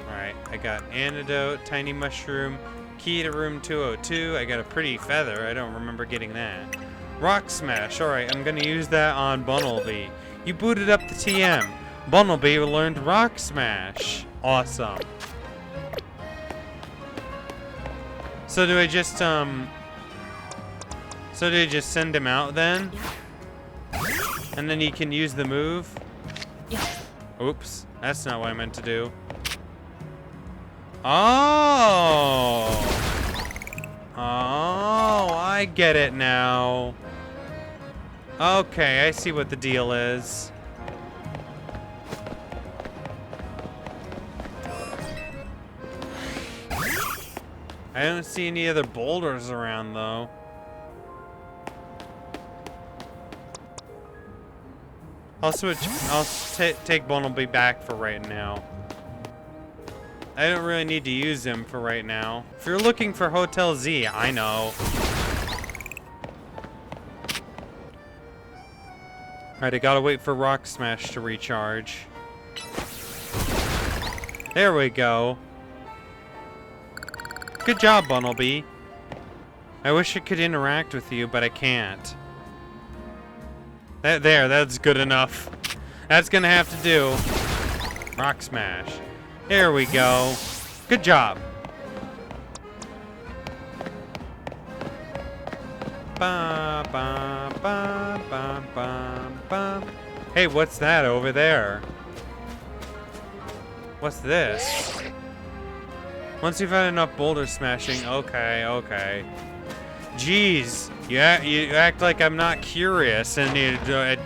Alright, I got Antidote, Tiny Mushroom, Key to Room 202. I got a Pretty Feather, I don't remember getting that. Rock Smash, alright, I'm gonna use that on Bunnelby. You booted up the TM. Bunnelby learned Rock Smash. Awesome. So do I just send him out then? And then he can use the move? Oops, that's not what I meant to do. Oh! Oh, I get it now. Okay, I see what the deal is. I don't see any other boulders around, though. I'll switch. I'll take Bumblebee back for right now. I don't really need to use him for right now. If you're looking for Hotel Z, I know. Alright, I gotta wait for Rock Smash to recharge. There we go. Good job, Bumblebee. I wish I could interact with you, but I can't. That's good enough. That's gonna have to do. Rock Smash. There we go. Good job. Ba, ba, ba, ba, ba, ba. Hey, what's that over there? What's this? Once you've had enough boulder smashing, okay. Jeez, you act like I'm not curious, and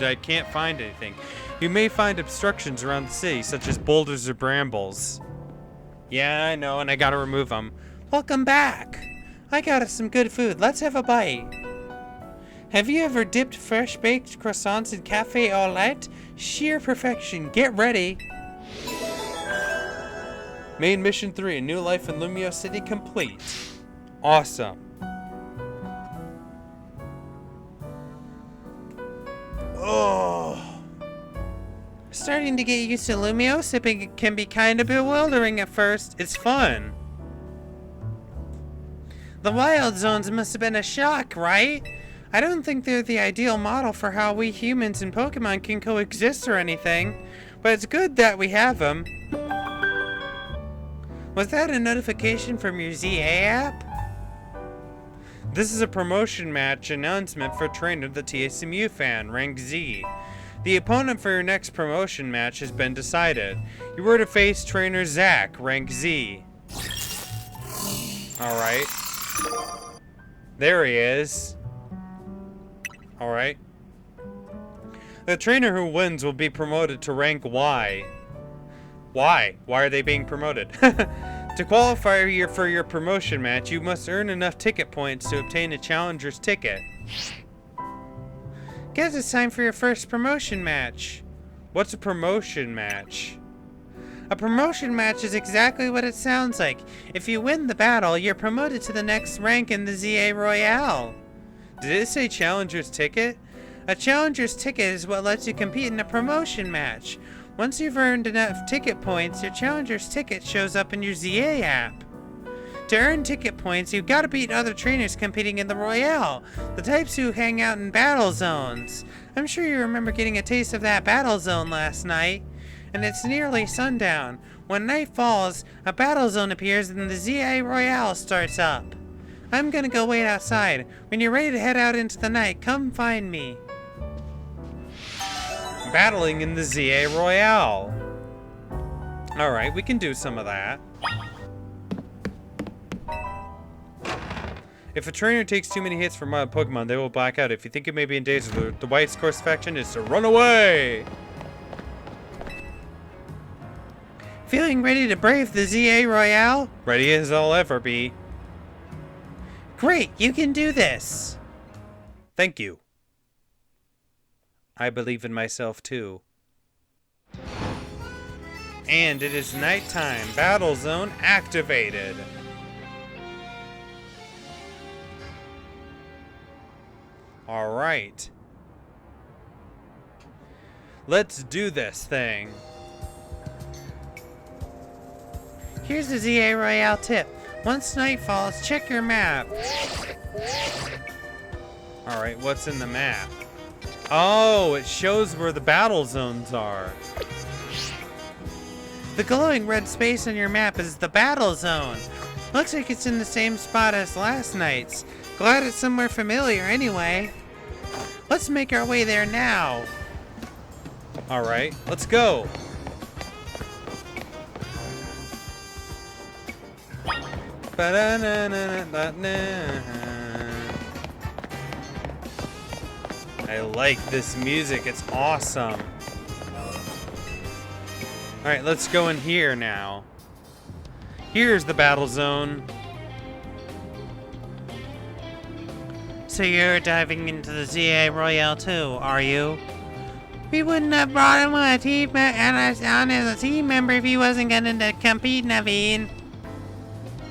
I can't find anything. You may find obstructions around the city, such as boulders or brambles. Yeah, I know, and I gotta remove them. Welcome back. I got us some good food. Let's have a bite. Have you ever dipped fresh baked croissants in cafe au lait? Sheer perfection. Get ready. Main mission 3, New Life in Lumio City complete. Awesome. Oh. Starting to get used to Lumio. Sipping can be kind of bewildering at first. It's fun. The wild zones must have been a shock, right? I don't think they're the ideal model for how we humans and Pokemon can coexist or anything, but it's good that we have them. Was that a notification from your Z-A app? This is a promotion match announcement for trainer the TSMU fan, rank Z. The opponent for your next promotion match has been decided. You were to face trainer Zach, rank Z. Alright. There he is. Alright. The trainer who wins will be promoted to rank Y. Why? Why are they being promoted? To qualify for your promotion match, you must earn enough ticket points to obtain a challenger's ticket. Guess it's time for your first promotion match. What's a promotion match? A promotion match is exactly what it sounds like. If you win the battle, you're promoted to the next rank in the Z-A Royale. Did it say challenger's ticket? A challenger's ticket is what lets you compete in a promotion match. Once you've earned enough ticket points, your challenger's ticket shows up in your Z-A app. To earn ticket points, you've got to beat other trainers competing in the Royale, the types who hang out in battle zones. I'm sure you remember getting a taste of that battle zone last night. And it's nearly sundown. When night falls, a battle zone appears and the Z-A Royale starts up. I'm gonna go wait outside. When you're ready to head out into the night, come find me. Battling in the Z-A Royale. Alright, we can do some of that. If a trainer takes too many hits from my Pokemon, they will black out. If you think it may be in danger, the wise course of action is to run away! Feeling ready to brave the Z-A Royale? Ready as I'll ever be. Great, you can do this! Thank you. I believe in myself too. And it is nighttime. Battle zone activated. Alright. Let's do this thing. Here's the Z-A Royale tip. Once night falls, check your map. Alright, what's in the map? Oh, it shows where the battle zones are. The glowing red space on your map is the battle zone. Looks like it's in the same spot as last night's. Glad it's somewhere familiar anyway. Let's make our way there now. Alright, let's go. I like this music. It's awesome. Alright, let's go in here now. Here's the battle zone. So you're diving into the Z-A Royale too, are you? We wouldn't have brought him on as a team member if he wasn't going to compete, Naveen.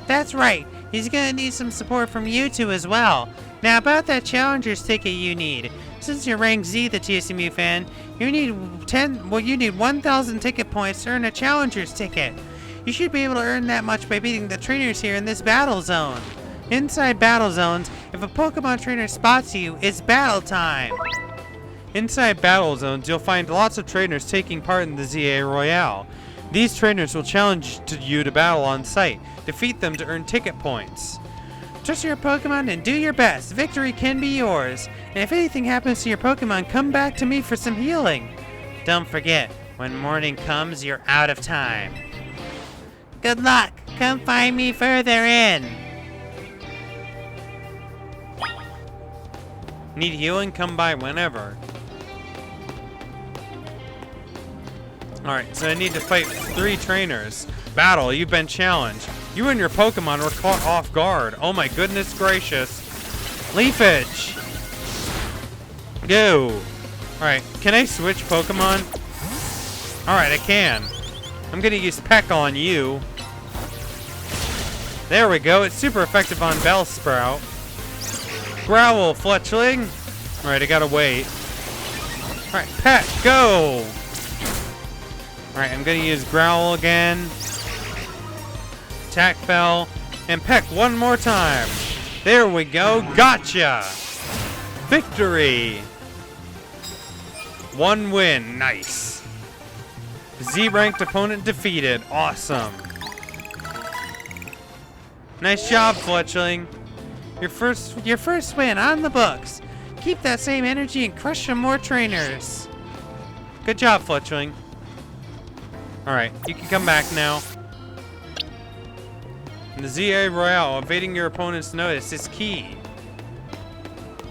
That's right. He's going to need some support from you two as well. Now about that Challengers ticket you need. Since you're rank Z, the TSMU fan, you need 1,000 ticket points to earn a Challengers ticket. You should be able to earn that much by beating the trainers here in this battle zone. Inside battle zones, if a Pokemon trainer spots you, it's battle time. Inside battle zones, you'll find lots of trainers taking part in the Z-A Royale. These trainers will challenge you to battle on site. Defeat them to earn ticket points. Trust your Pokemon and do your best. Victory can be yours. And if anything happens to your Pokemon, come back to me for some healing. Don't forget, when morning comes, you're out of time. Good luck. Come find me further in. Need healing? Come by whenever. Alright, so I need to fight 3 trainers. Battle, you've been challenged. You and your Pokemon were caught off guard. Oh my goodness gracious. Leafage! Go! Alright, can I switch Pokemon? Alright, I can. I'm gonna use Peck on you. There we go, it's super effective on Bellsprout. Growl, Fletchling! Alright, I gotta wait. Alright, Peck, go! Alright, I'm gonna use Growl again. Attack Bell. And Peck one more time. There we go. Gotcha! Victory! 1 win. Nice. Z-ranked opponent defeated. Awesome. Nice job, Fletchling. Your first win on the books. Keep that same energy and crush some more trainers. Good job, Fletchling. Alright, you can come back now. In the Z-A Royale, evading your opponent's notice is key.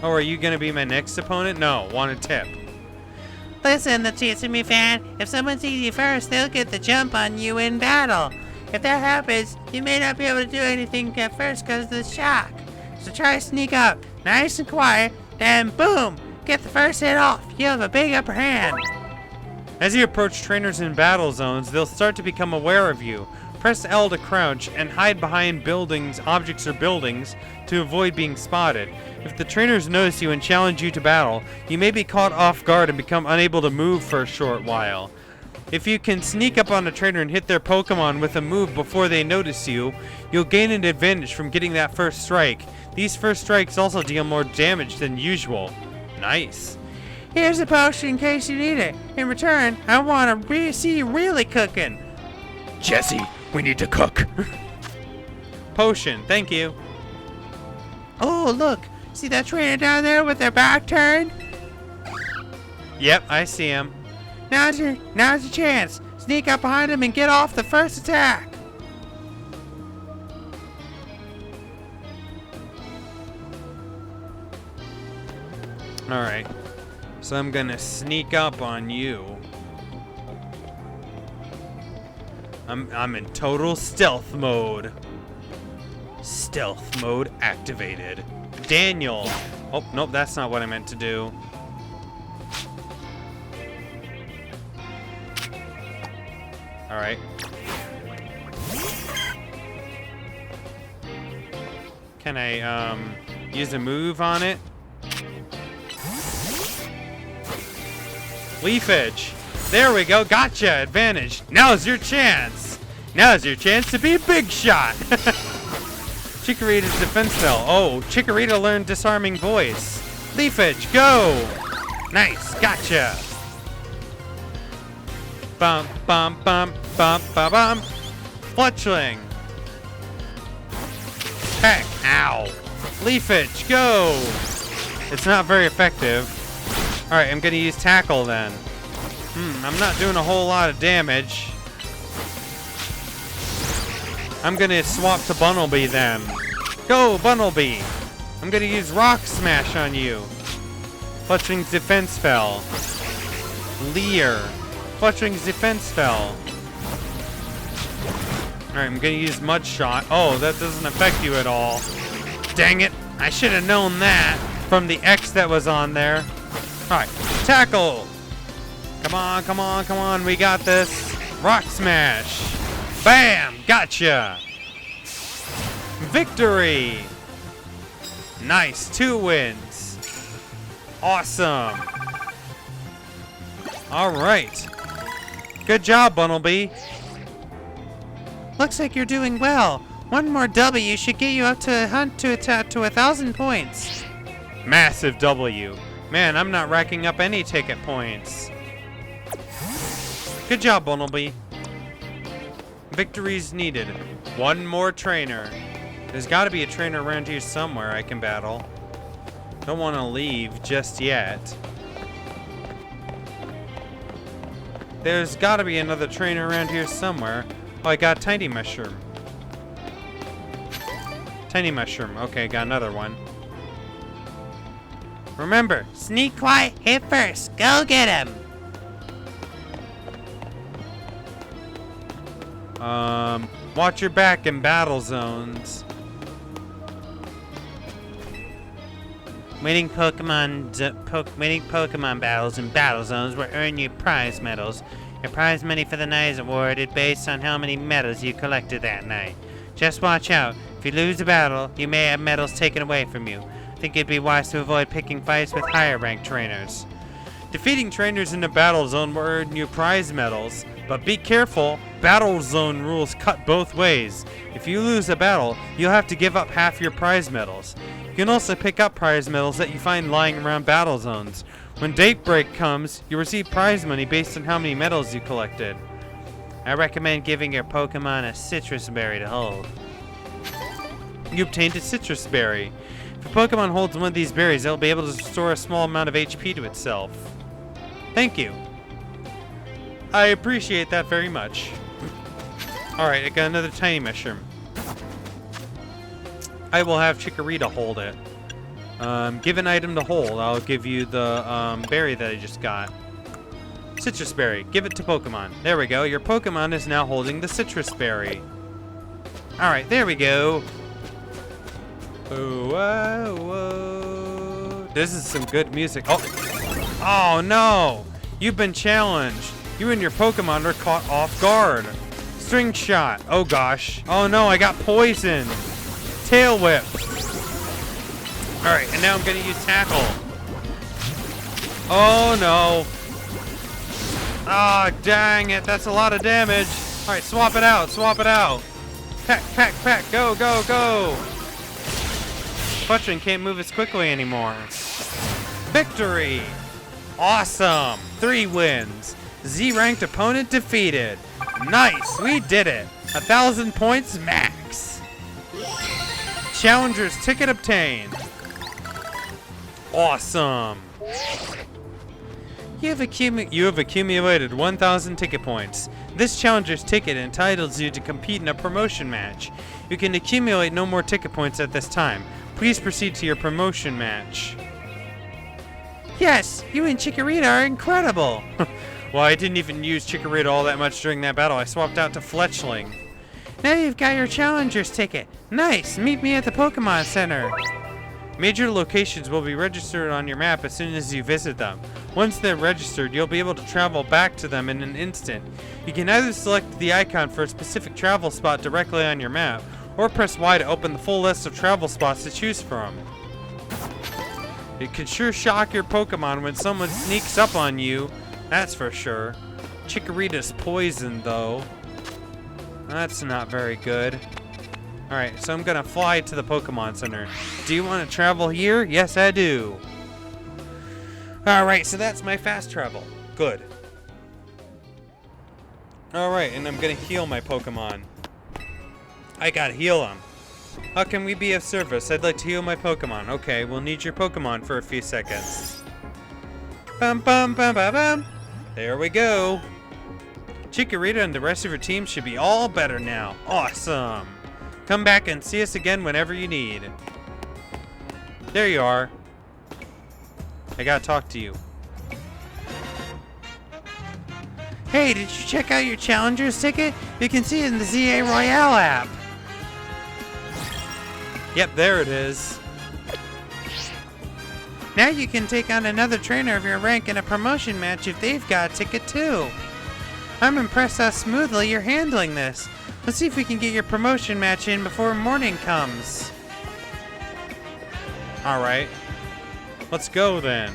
Oh, are you gonna be my next opponent? No, want a tip. Listen, the TSMU fan, if someone sees you first, they'll get the jump on you in battle. If that happens, you may not be able to do anything at first because of the shock. So try to sneak up, nice and quiet, then boom, get the first hit off. You have a big upper hand. As you approach trainers in battle zones, they'll start to become aware of you. Press L to crouch and hide behind buildings, objects, or buildings to avoid being spotted. If the trainers notice you and challenge you to battle, you may be caught off guard and become unable to move for a short while. If you can sneak up on a trainer and hit their Pokemon with a move before they notice you, you'll gain an advantage from getting that first strike. These first strikes also deal more damage than usual. Nice. Here's a potion in case you need it. In return, I want to see you really cooking. Jesse, we need to cook. Potion, thank you. Oh, look. See that trainer down there with their back turned? Yep, I see him. Now's your chance. Sneak up behind him and get off the first attack. Alright. So I'm gonna sneak up on you. I'm in total stealth mode. Stealth mode activated. Daniel. Oh, nope, that's not what I meant to do. Alright. Can I, use a move on it? Leafage. There we go. Gotcha. Advantage. Now's your chance. Now's your chance to be a big shot. Chikorita's defense fell. Oh, Chikorita learned disarming voice. Leafage, go. Nice. Gotcha. Bum, bum, bum, bum, bum, bum. Fletchling. Heck. Ow. Leafage, go. It's not very effective. Alright, I'm gonna use Tackle then. I'm not doing a whole lot of damage. I'm gonna swap to Bunnelby then. Go, Bunnelby! I'm gonna use Rock Smash on you. Fletching's defense fell. Leer. Fletching's defense fell. Alright, I'm gonna use Mud Shot. Oh, that doesn't affect you at all. Dang it! I should have known that from the X that was on there. Alright, tackle! Come on, come on, come on, we got this. Rock Smash! Bam! Gotcha! Victory! Nice, 2 wins. Awesome. Alright. Good job, Bunnelby. Looks like you're doing well. One more W should get you up to 1,000 points. Massive W. Man, I'm not racking up any ticket points. Good job, Bunnelby. Victories needed. One more trainer. There's got to be a trainer around here somewhere I can battle. Don't want to leave just yet. There's got to be another trainer around here somewhere. Oh, I got Tiny Mushroom. Tiny Mushroom. Okay, got another one. Remember, Sneak quiet, hit first. Go get him. watch your back in battle zones. Winning Pokemon battles and battle zones will earn you prize medals. Your prize money for the night is awarded based on how many medals you collected that night. Just watch out. If you lose a battle, you may have medals taken away from you. I think it'd be wise to avoid picking fights with higher ranked trainers. Defeating trainers in the battle zone will earn you prize medals, but be careful, battle zone rules cut both ways. If you lose a battle, you'll have to give up half your prize medals. You can also pick up prize medals that you find lying around battle zones. When Daybreak comes, you receive prize money based on how many medals you collected. I recommend giving your Pokemon a citrus berry to hold. You obtained a citrus berry. If a Pokemon holds one of these berries, it'll be able to restore a small amount of HP to itself. Thank you. I appreciate that very much. Alright, I got another tiny mushroom. I will have Chikorita hold it. Give an item to hold. I'll give you the berry that I just got. Citrus berry. Give it to Pokemon. There we go. Your Pokemon is now holding the citrus berry. Alright, there we go. Oh, whoa, whoa. This is some good music. Oh no! You've been challenged. You and your Pokemon are caught off guard. String shot. Oh gosh. Oh no, I got poisoned. Tail whip. Alright, and now I'm gonna use tackle. Oh no. Ah, dang it. That's a lot of damage. Alright, swap it out. Swap it out. Peck, peck, peck. Go, go, go. Fletchling can't move as quickly anymore. Victory! Awesome! 3 wins. Z-ranked opponent defeated. Nice! We did it! 1,000 points max. Challenger's ticket obtained. Awesome! You have accumulated 1,000 ticket points. This challenger's ticket entitles you to compete in a promotion match. You can accumulate no more ticket points at this time. Please proceed to your promotion match. Yes, you and Chikorita are incredible. Well, I didn't even use Chikorita all that much during that battle. I swapped out to Fletchling. Now you've got your challenger's ticket. Nice, meet me at the Pokemon Center. Major locations will be registered on your map as soon as you visit them. Once they're registered, you'll be able to travel back to them in an instant. You can either select the icon for a specific travel spot directly on your map, or press Y to open the full list of travel spots to choose from. It can sure shock your Pokemon when someone sneaks up on you, that's for sure. Chikorita's poisoned though. That's not very good. Alright, so I'm gonna fly to the Pokemon Center. Do you want to travel here? Yes, I do. Alright, so that's my fast travel. Good. Alright, and I'm gonna heal my Pokemon. I gotta heal them. How can we be of service? I'd like to heal my Pokemon. Okay, we'll need your Pokemon for a few seconds. Bum bum bum bum bum. There we go. Chikorita and the rest of your team should be all better now. Awesome. Come back and see us again whenever you need. There you are. I gotta talk to you. Hey, did you check out your Challenger's ticket? You can see it in the Z-A Royale app. Yep, there it is. Now you can take on another trainer of your rank in a promotion match if they've got a ticket too. I'm impressed how smoothly you're handling this. Let's see if we can get your promotion match in before morning comes. Alright. Let's go then.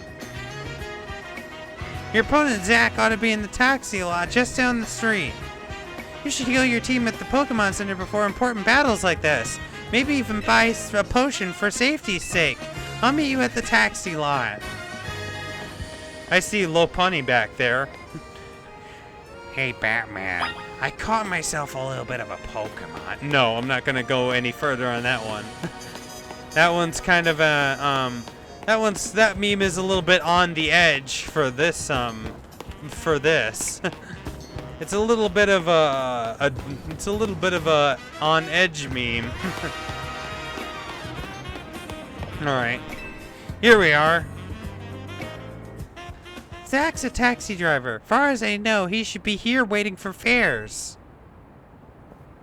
Your opponent Zach ought to be in the taxi lot just down the street. You should heal your team at the Pokemon Center before important battles like this. Maybe even buy a potion for safety's sake. I'll meet you at the taxi lot. I see Lopunny back there. Hey Batman, I caught myself a little bit of a Pokemon. No, I'm not gonna go any further on that one. That one's kind of a that meme is a little bit on the edge for this It's a little bit of a on edge meme. All right. Here we are. Zach's a taxi driver. Far as I know, he should be here waiting for fares.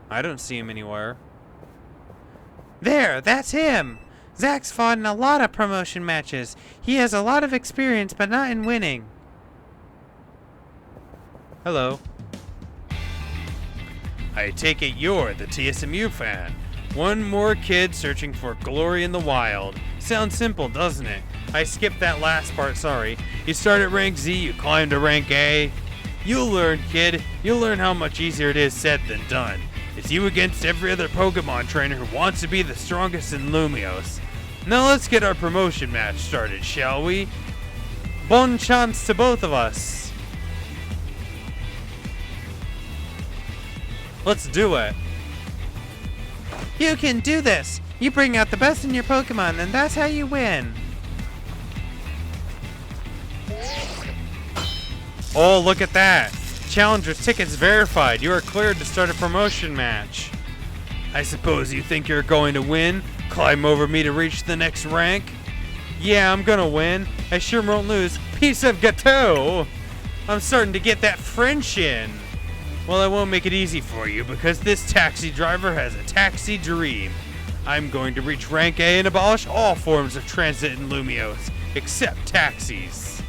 I don't see him anywhere. There, that's him. Zach's fought in a lot of promotion matches. He has a lot of experience, but not in winning. Hello. I take it you're the TSMU fan. One more kid searching for glory in the wild. Sounds simple, doesn't it? I skipped that last part, sorry. You start at rank Z, you climb to rank A. You'll learn, kid. You'll learn how much easier it is said than done. It's you against every other Pokemon trainer who wants to be the strongest in Lumiose. Now let's get our promotion match started, shall we? Bon chance to both of us. Let's do it. You can do this. You bring out the best in your Pokemon, and that's how you win. Oh, look at that. Challenger's tickets verified. You are cleared to start a promotion match. I suppose you think you're going to win? Climb over me to reach the next rank? Yeah, I'm gonna win. I sure won't lose. Piece of gâteau! I'm starting to get that French in. Well, I won't make it easy for you because this taxi driver has a taxi dream. I'm going to reach rank A and abolish all forms of transit in Lumiose, except taxis.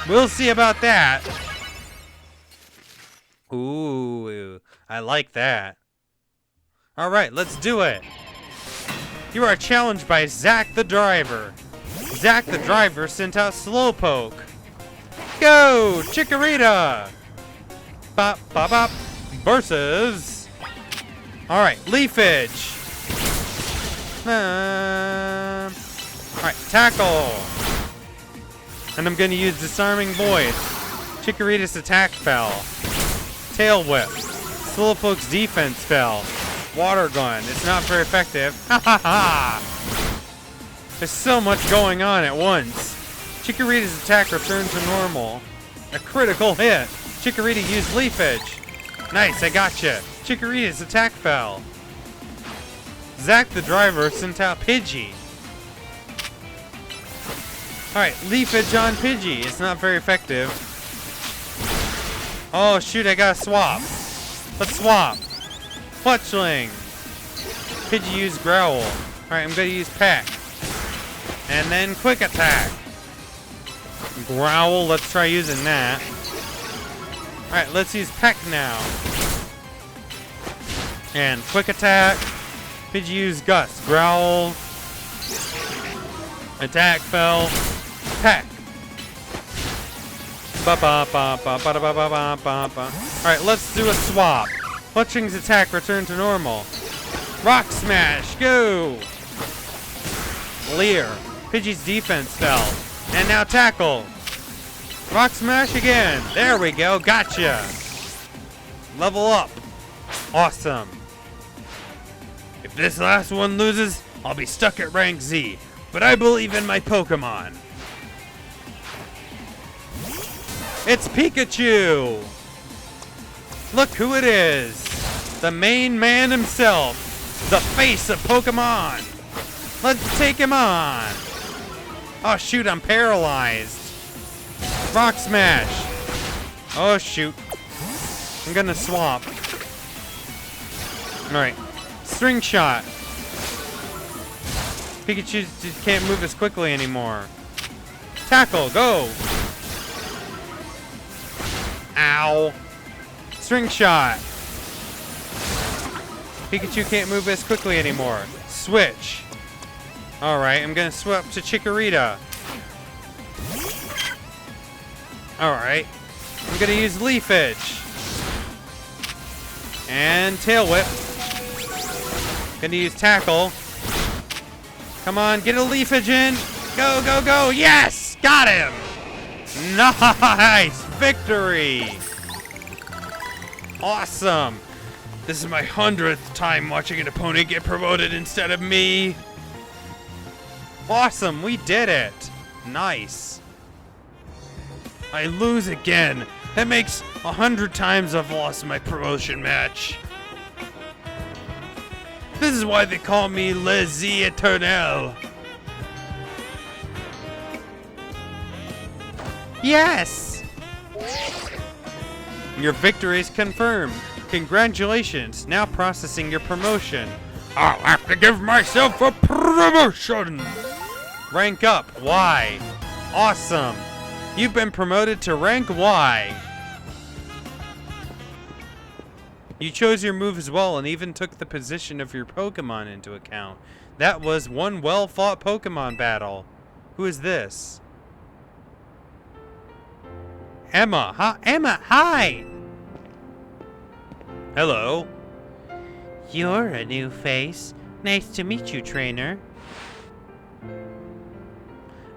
We'll see about that. Ooh, I like that. All right, let's do it. You are challenged by Zach the driver. Zach the driver sent out Slowpoke. Go, Chikorita! Bop, bop, bop. Versus. All right, Leafage. All right, Tackle. And I'm gonna use Disarming Voice. Chikorita's attack fell. Tail Whip. Slowpoke's defense fell. Water Gun. It's not very effective. Ha ha ha! There's so much going on at once. Chikorita's attack returned to normal. A critical hit. Chikorita used Leafage. Nice, I gotcha. Chikorita's attack fell. Zach the driver sent out Pidgey. Alright, Leafage on Pidgey. It's not very effective. Oh shoot, I gotta swap. Let's swap. Fletchling. Pidgey used Growl. Alright, I'm gonna use Peck. And then Quick Attack. Growl, let's try using that. Alright, let's use Peck now. And Quick Attack. Pidgey used Gust. Growl. Attack fell. Peck. Alright, let's do a swap. Fletchling's attack returned to normal. Rock Smash, go! Leer. Pidgey's defense fell. And now Tackle. Rock Smash again. There we go, gotcha. Level up. Awesome. If this last one loses, I'll be stuck at rank Z. But I believe in my Pokemon. It's Pikachu! Look who it is! The main man himself! The face of Pokemon! Let's take him on! Oh shoot, I'm paralyzed! Rock Smash! Oh shoot. I'm gonna swamp. Alright. String Shot! Pikachu just can't move as quickly anymore. Tackle, go! Ow! String Shot! Pikachu can't move as quickly anymore. Switch! Alright, I'm gonna swap to Chikorita. Alright. I'm gonna use Leaf Edge. And Tail Whip. Gonna use Tackle. Come on, get a Leaf Edge in. Go, go, go. Yes! Got him! Nice! Victory! Awesome! This is my 100th time watching an opponent get promoted instead of me. Awesome, we did it. Nice. I lose again. That makes 100 times I've lost my promotion match. This is why they call me Le Z-Eternel. Yes! Your victory is confirmed. Congratulations. Now processing your promotion. I'll have to give myself a promotion. Rank up. Y. Awesome. You've been promoted to rank Y. You chose your moves well and even took the position of your Pokemon into account. That was one well-fought Pokemon battle. Who is this? Emma. Huh? Emma, hi! Hello. You're a new face. Nice to meet you, trainer.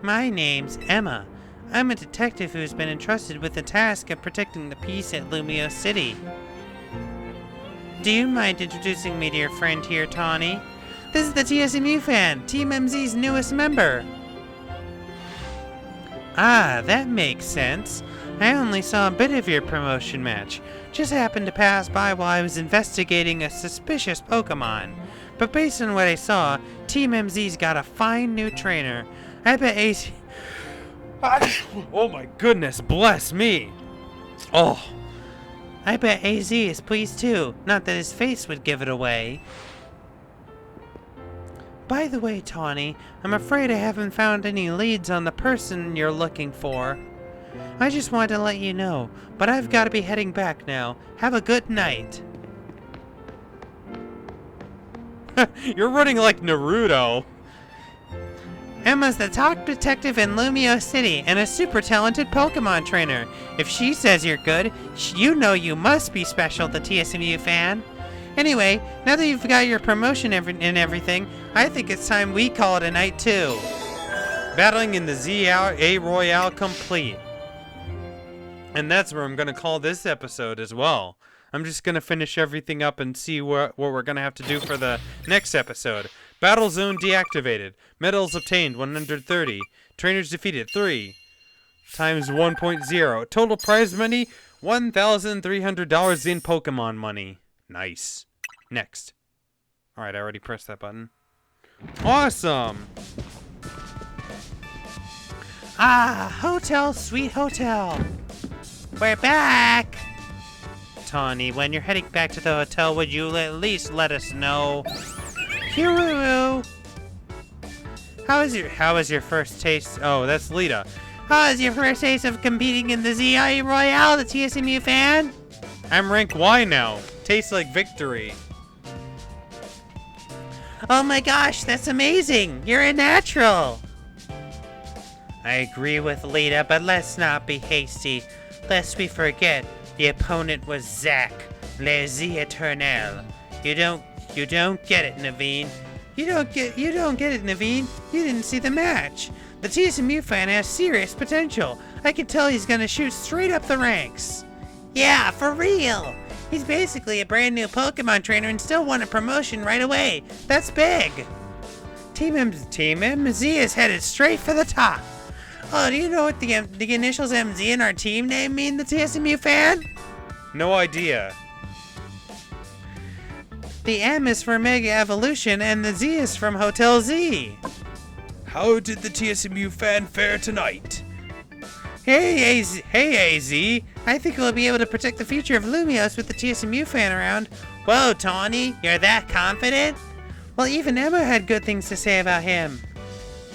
My name's Emma. I'm a detective who's been entrusted with the task of protecting the peace at Lumio City. Do you mind introducing me to your friend here, Tawny? This is the TSMU fan, Team MZ's newest member. Ah, that makes sense. I only saw a bit of your promotion match. Just happened to pass by while I was investigating a suspicious Pokemon. But based on what I saw, Team MZ's got a fine new trainer. I bet AC... Oh my goodness, bless me. Oh. I bet AZ is pleased too. Not that his face would give it away. By the way, Tawny, I'm afraid I haven't found any leads on the person you're looking for. I just wanted to let you know, but I've got to be heading back now. Have a good night. You're running like Naruto. Emma's the top detective in Lumio City and a super talented Pokemon trainer. If she says you're good, you know you must be special, the TSMU fan. Anyway, now that you've got your promotion and everything, I think it's time we call it a night too. Battling in the Z-A Royale complete. And that's where I'm going to call this episode as well. I'm just going to finish everything up and see what we're going to have to do for the next episode. Battle zone deactivated. Medals obtained 130. Trainers defeated 3 times 1.0. Total prize money $1,300 in Pokemon money. Nice. Next. Alright, I already pressed that button. Awesome! Ah, hotel, sweet hotel. We're back! Tawny, when you're heading back to the hotel, would you at least let us know? Kiruru! How was your first taste? Oh, that's Lita. How was your first taste of competing in the Z-A Royale, the TSMU fan? I'm rank Y now. Tastes like victory. Oh my gosh, that's amazing! You're a natural! I agree with Lita, but let's not be hasty. Lest we forget, the opponent was Zack, Le Z-Eternel. You don't get it, Naveen. You don't get it, Naveen. You didn't see the match. The TSMU fan has serious potential. I can tell he's gonna shoot straight up the ranks. Yeah, for real. He's basically a brand new Pokemon trainer and still won a promotion right away. That's big. Team MZ is headed straight for the top. Oh, do you know what the initials MZ in our team name mean, the TSMU fan? No idea. The M is for Mega Evolution, and the Z is from Hotel Z. How did the TSMU fan fare tonight? Hey, AZ. I think we'll be able to protect the future of Lumios with the TSMU fan around. Whoa, Tawny, you're that confident? Well, even Emma had good things to say about him.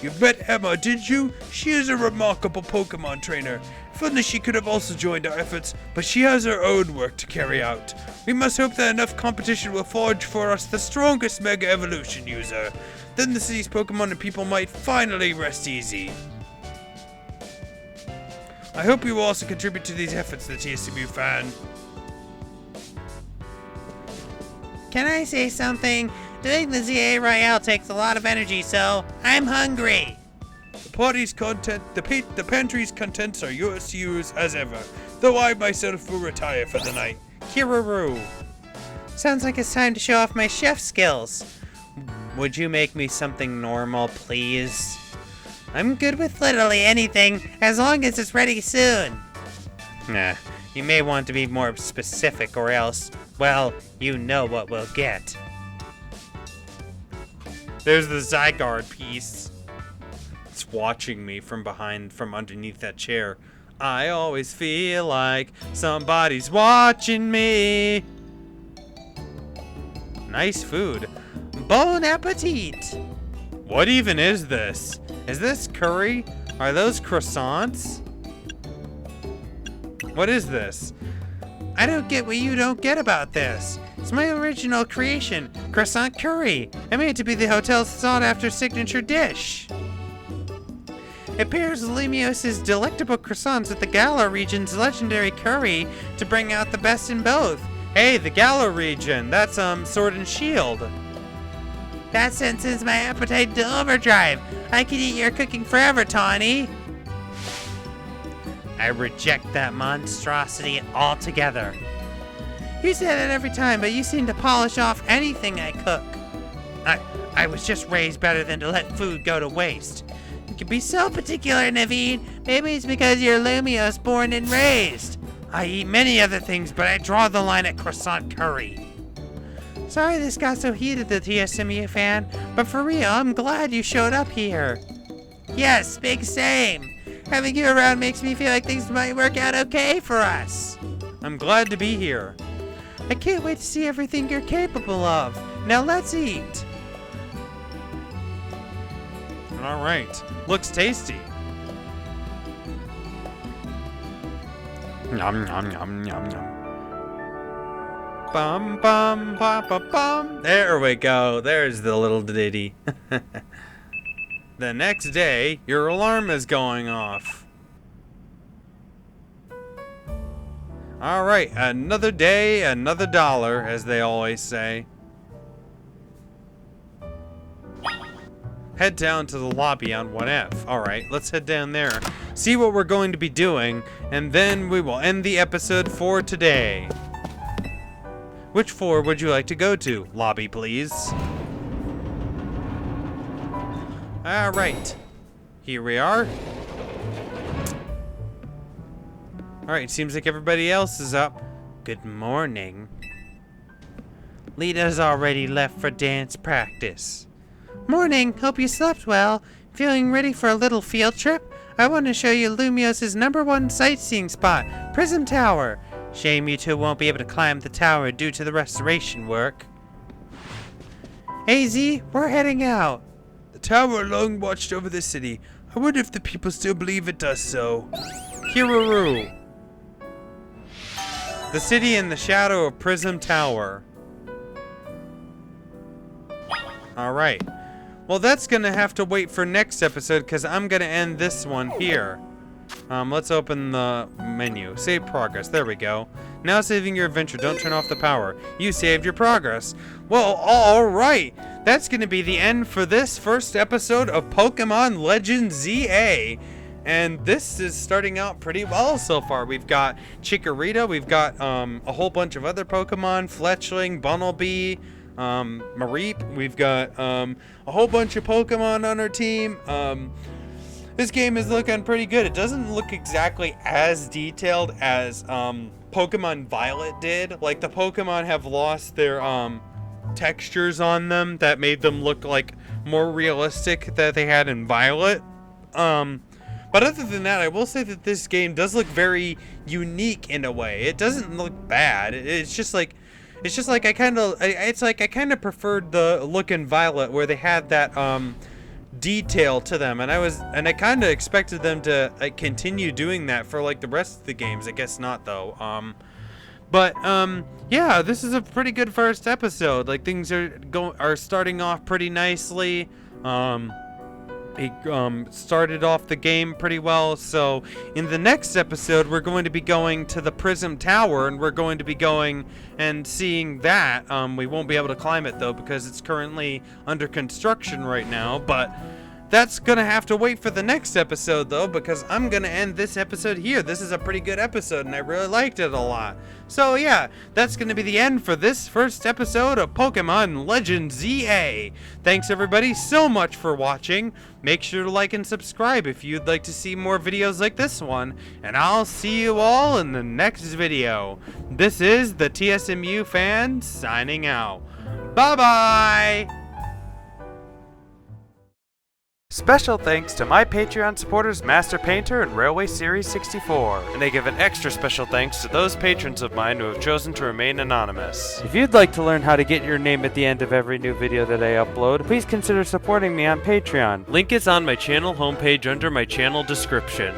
You met Emma, did you? She is a remarkable Pokemon trainer. If only she could have also joined our efforts, but she has her own work to carry out. We must hope that enough competition will forge for us the strongest Mega Evolution user. Then the city's Pokemon and people might finally rest easy. I hope you will also contribute to these efforts, the TSMU fan. Can I say something? Doing the ZA Royale takes a lot of energy, so I'm hungry. The pantry's contents are yours to use as ever, though I myself will retire for the night. Kiruru. Sounds like it's time to show off my chef skills. Would you make me something normal, please? I'm good with literally anything, as long as it's ready soon. Nah, you may want to be more specific or else, well, you know what we'll get. There's the Zygarde piece. It's watching me from underneath that chair. I always feel like somebody's watching me. Nice food. Bon appetit! What even is this? Is this curry? Are those croissants? What is this? I don't get what you don't get about this. It's my original creation, croissant curry. I made it to be the hotel's sought-after signature dish. It pairs Lumios' delectable croissants with the Galar region's legendary curry to bring out the best in both. Hey, the Galar region. That's Sword and Shield. That sends my appetite to overdrive. I could eat your cooking forever, Tawny. I reject that monstrosity altogether. You say that every time, but you seem to polish off anything I cook. I was just raised better than to let food go to waste. You can be so particular, Naveen. Maybe it's because you're Lumios born and raised. I eat many other things, but I draw the line at croissant curry. Sorry this got so heated, the TSMU fan, but for real, I'm glad you showed up here. Yes, big same. Having you around makes me feel like things might work out okay for us. I'm glad to be here. I can't wait to see everything you're capable of. Now let's eat. All right. Looks tasty. Yum, yum, yum, yum, yum. Bum, bum, ba, ba, bum. There we go. There's the little ditty. The next day, your alarm is going off. All right, another day, another dollar, as they always say. Head down to the lobby on 1F. All right, let's head down there, see what we're going to be doing, and then we will end the episode for today. Which floor would you like to go to? Lobby, please. All right, here we are. All right, seems like everybody else is up. Good morning. Lita's already left for dance practice. Morning, hope you slept well. Feeling ready for a little field trip? I want to show you Lumios' #1 sightseeing spot, Prism Tower. Shame you two won't be able to climb the tower due to the restoration work. AZ, we're heading out. The tower long watched over the city. I wonder if the people still believe it does so. Kiruru. The city in the shadow of Prism Tower. Alright. Well, that's going to have to wait for next episode because I'm going to end this one here. Let's open the menu. Save progress. There we go. Now saving your adventure. Don't turn off the power. You saved your progress. Well, alright. That's going to be the end for this first episode of Pokémon Legends Z-A. And this is starting out pretty well so far. We've got Chikorita. We've got a whole bunch of other Pokemon. Fletchling, Bunnelby, Mareep. We've got a whole bunch of Pokemon on our team. This game is looking pretty good. It doesn't look exactly as detailed as Pokemon Violet did. Like, the Pokemon have lost their textures on them that made them look like more realistic that they had in Violet. But other than that, I will say that this game does look very unique in a way. It doesn't look bad. It's like I kind of preferred the look in Violet where they had that detail to them, and I kind of expected them to continue doing that for like the rest of the games. I guess not though. Yeah, this is a pretty good first episode. Like, things are starting off pretty nicely. It started off the game pretty well. So in the next episode, we're going to be going to the Prism Tower, and we're going to be going and seeing that. We won't be able to climb it though because it's currently under construction right now, but that's gonna have to wait for the next episode though, because I'm gonna end this episode here. This is a pretty good episode and I really liked it a lot. So yeah, that's gonna be the end for this first episode of Pokémon Legends Z-A. Thanks everybody so much for watching. Make sure to like and subscribe if you'd like to see more videos like this one, and I'll see you all in the next video. This is the TSMU fan signing out. Bye bye! Special thanks to my Patreon supporters Master Painter and Railway Series 64, and I give an extra special thanks to those patrons of mine who have chosen to remain anonymous. If you'd like to learn how to get your name at the end of every new video that I upload, please consider supporting me on Patreon. Link is on my channel homepage under my channel description.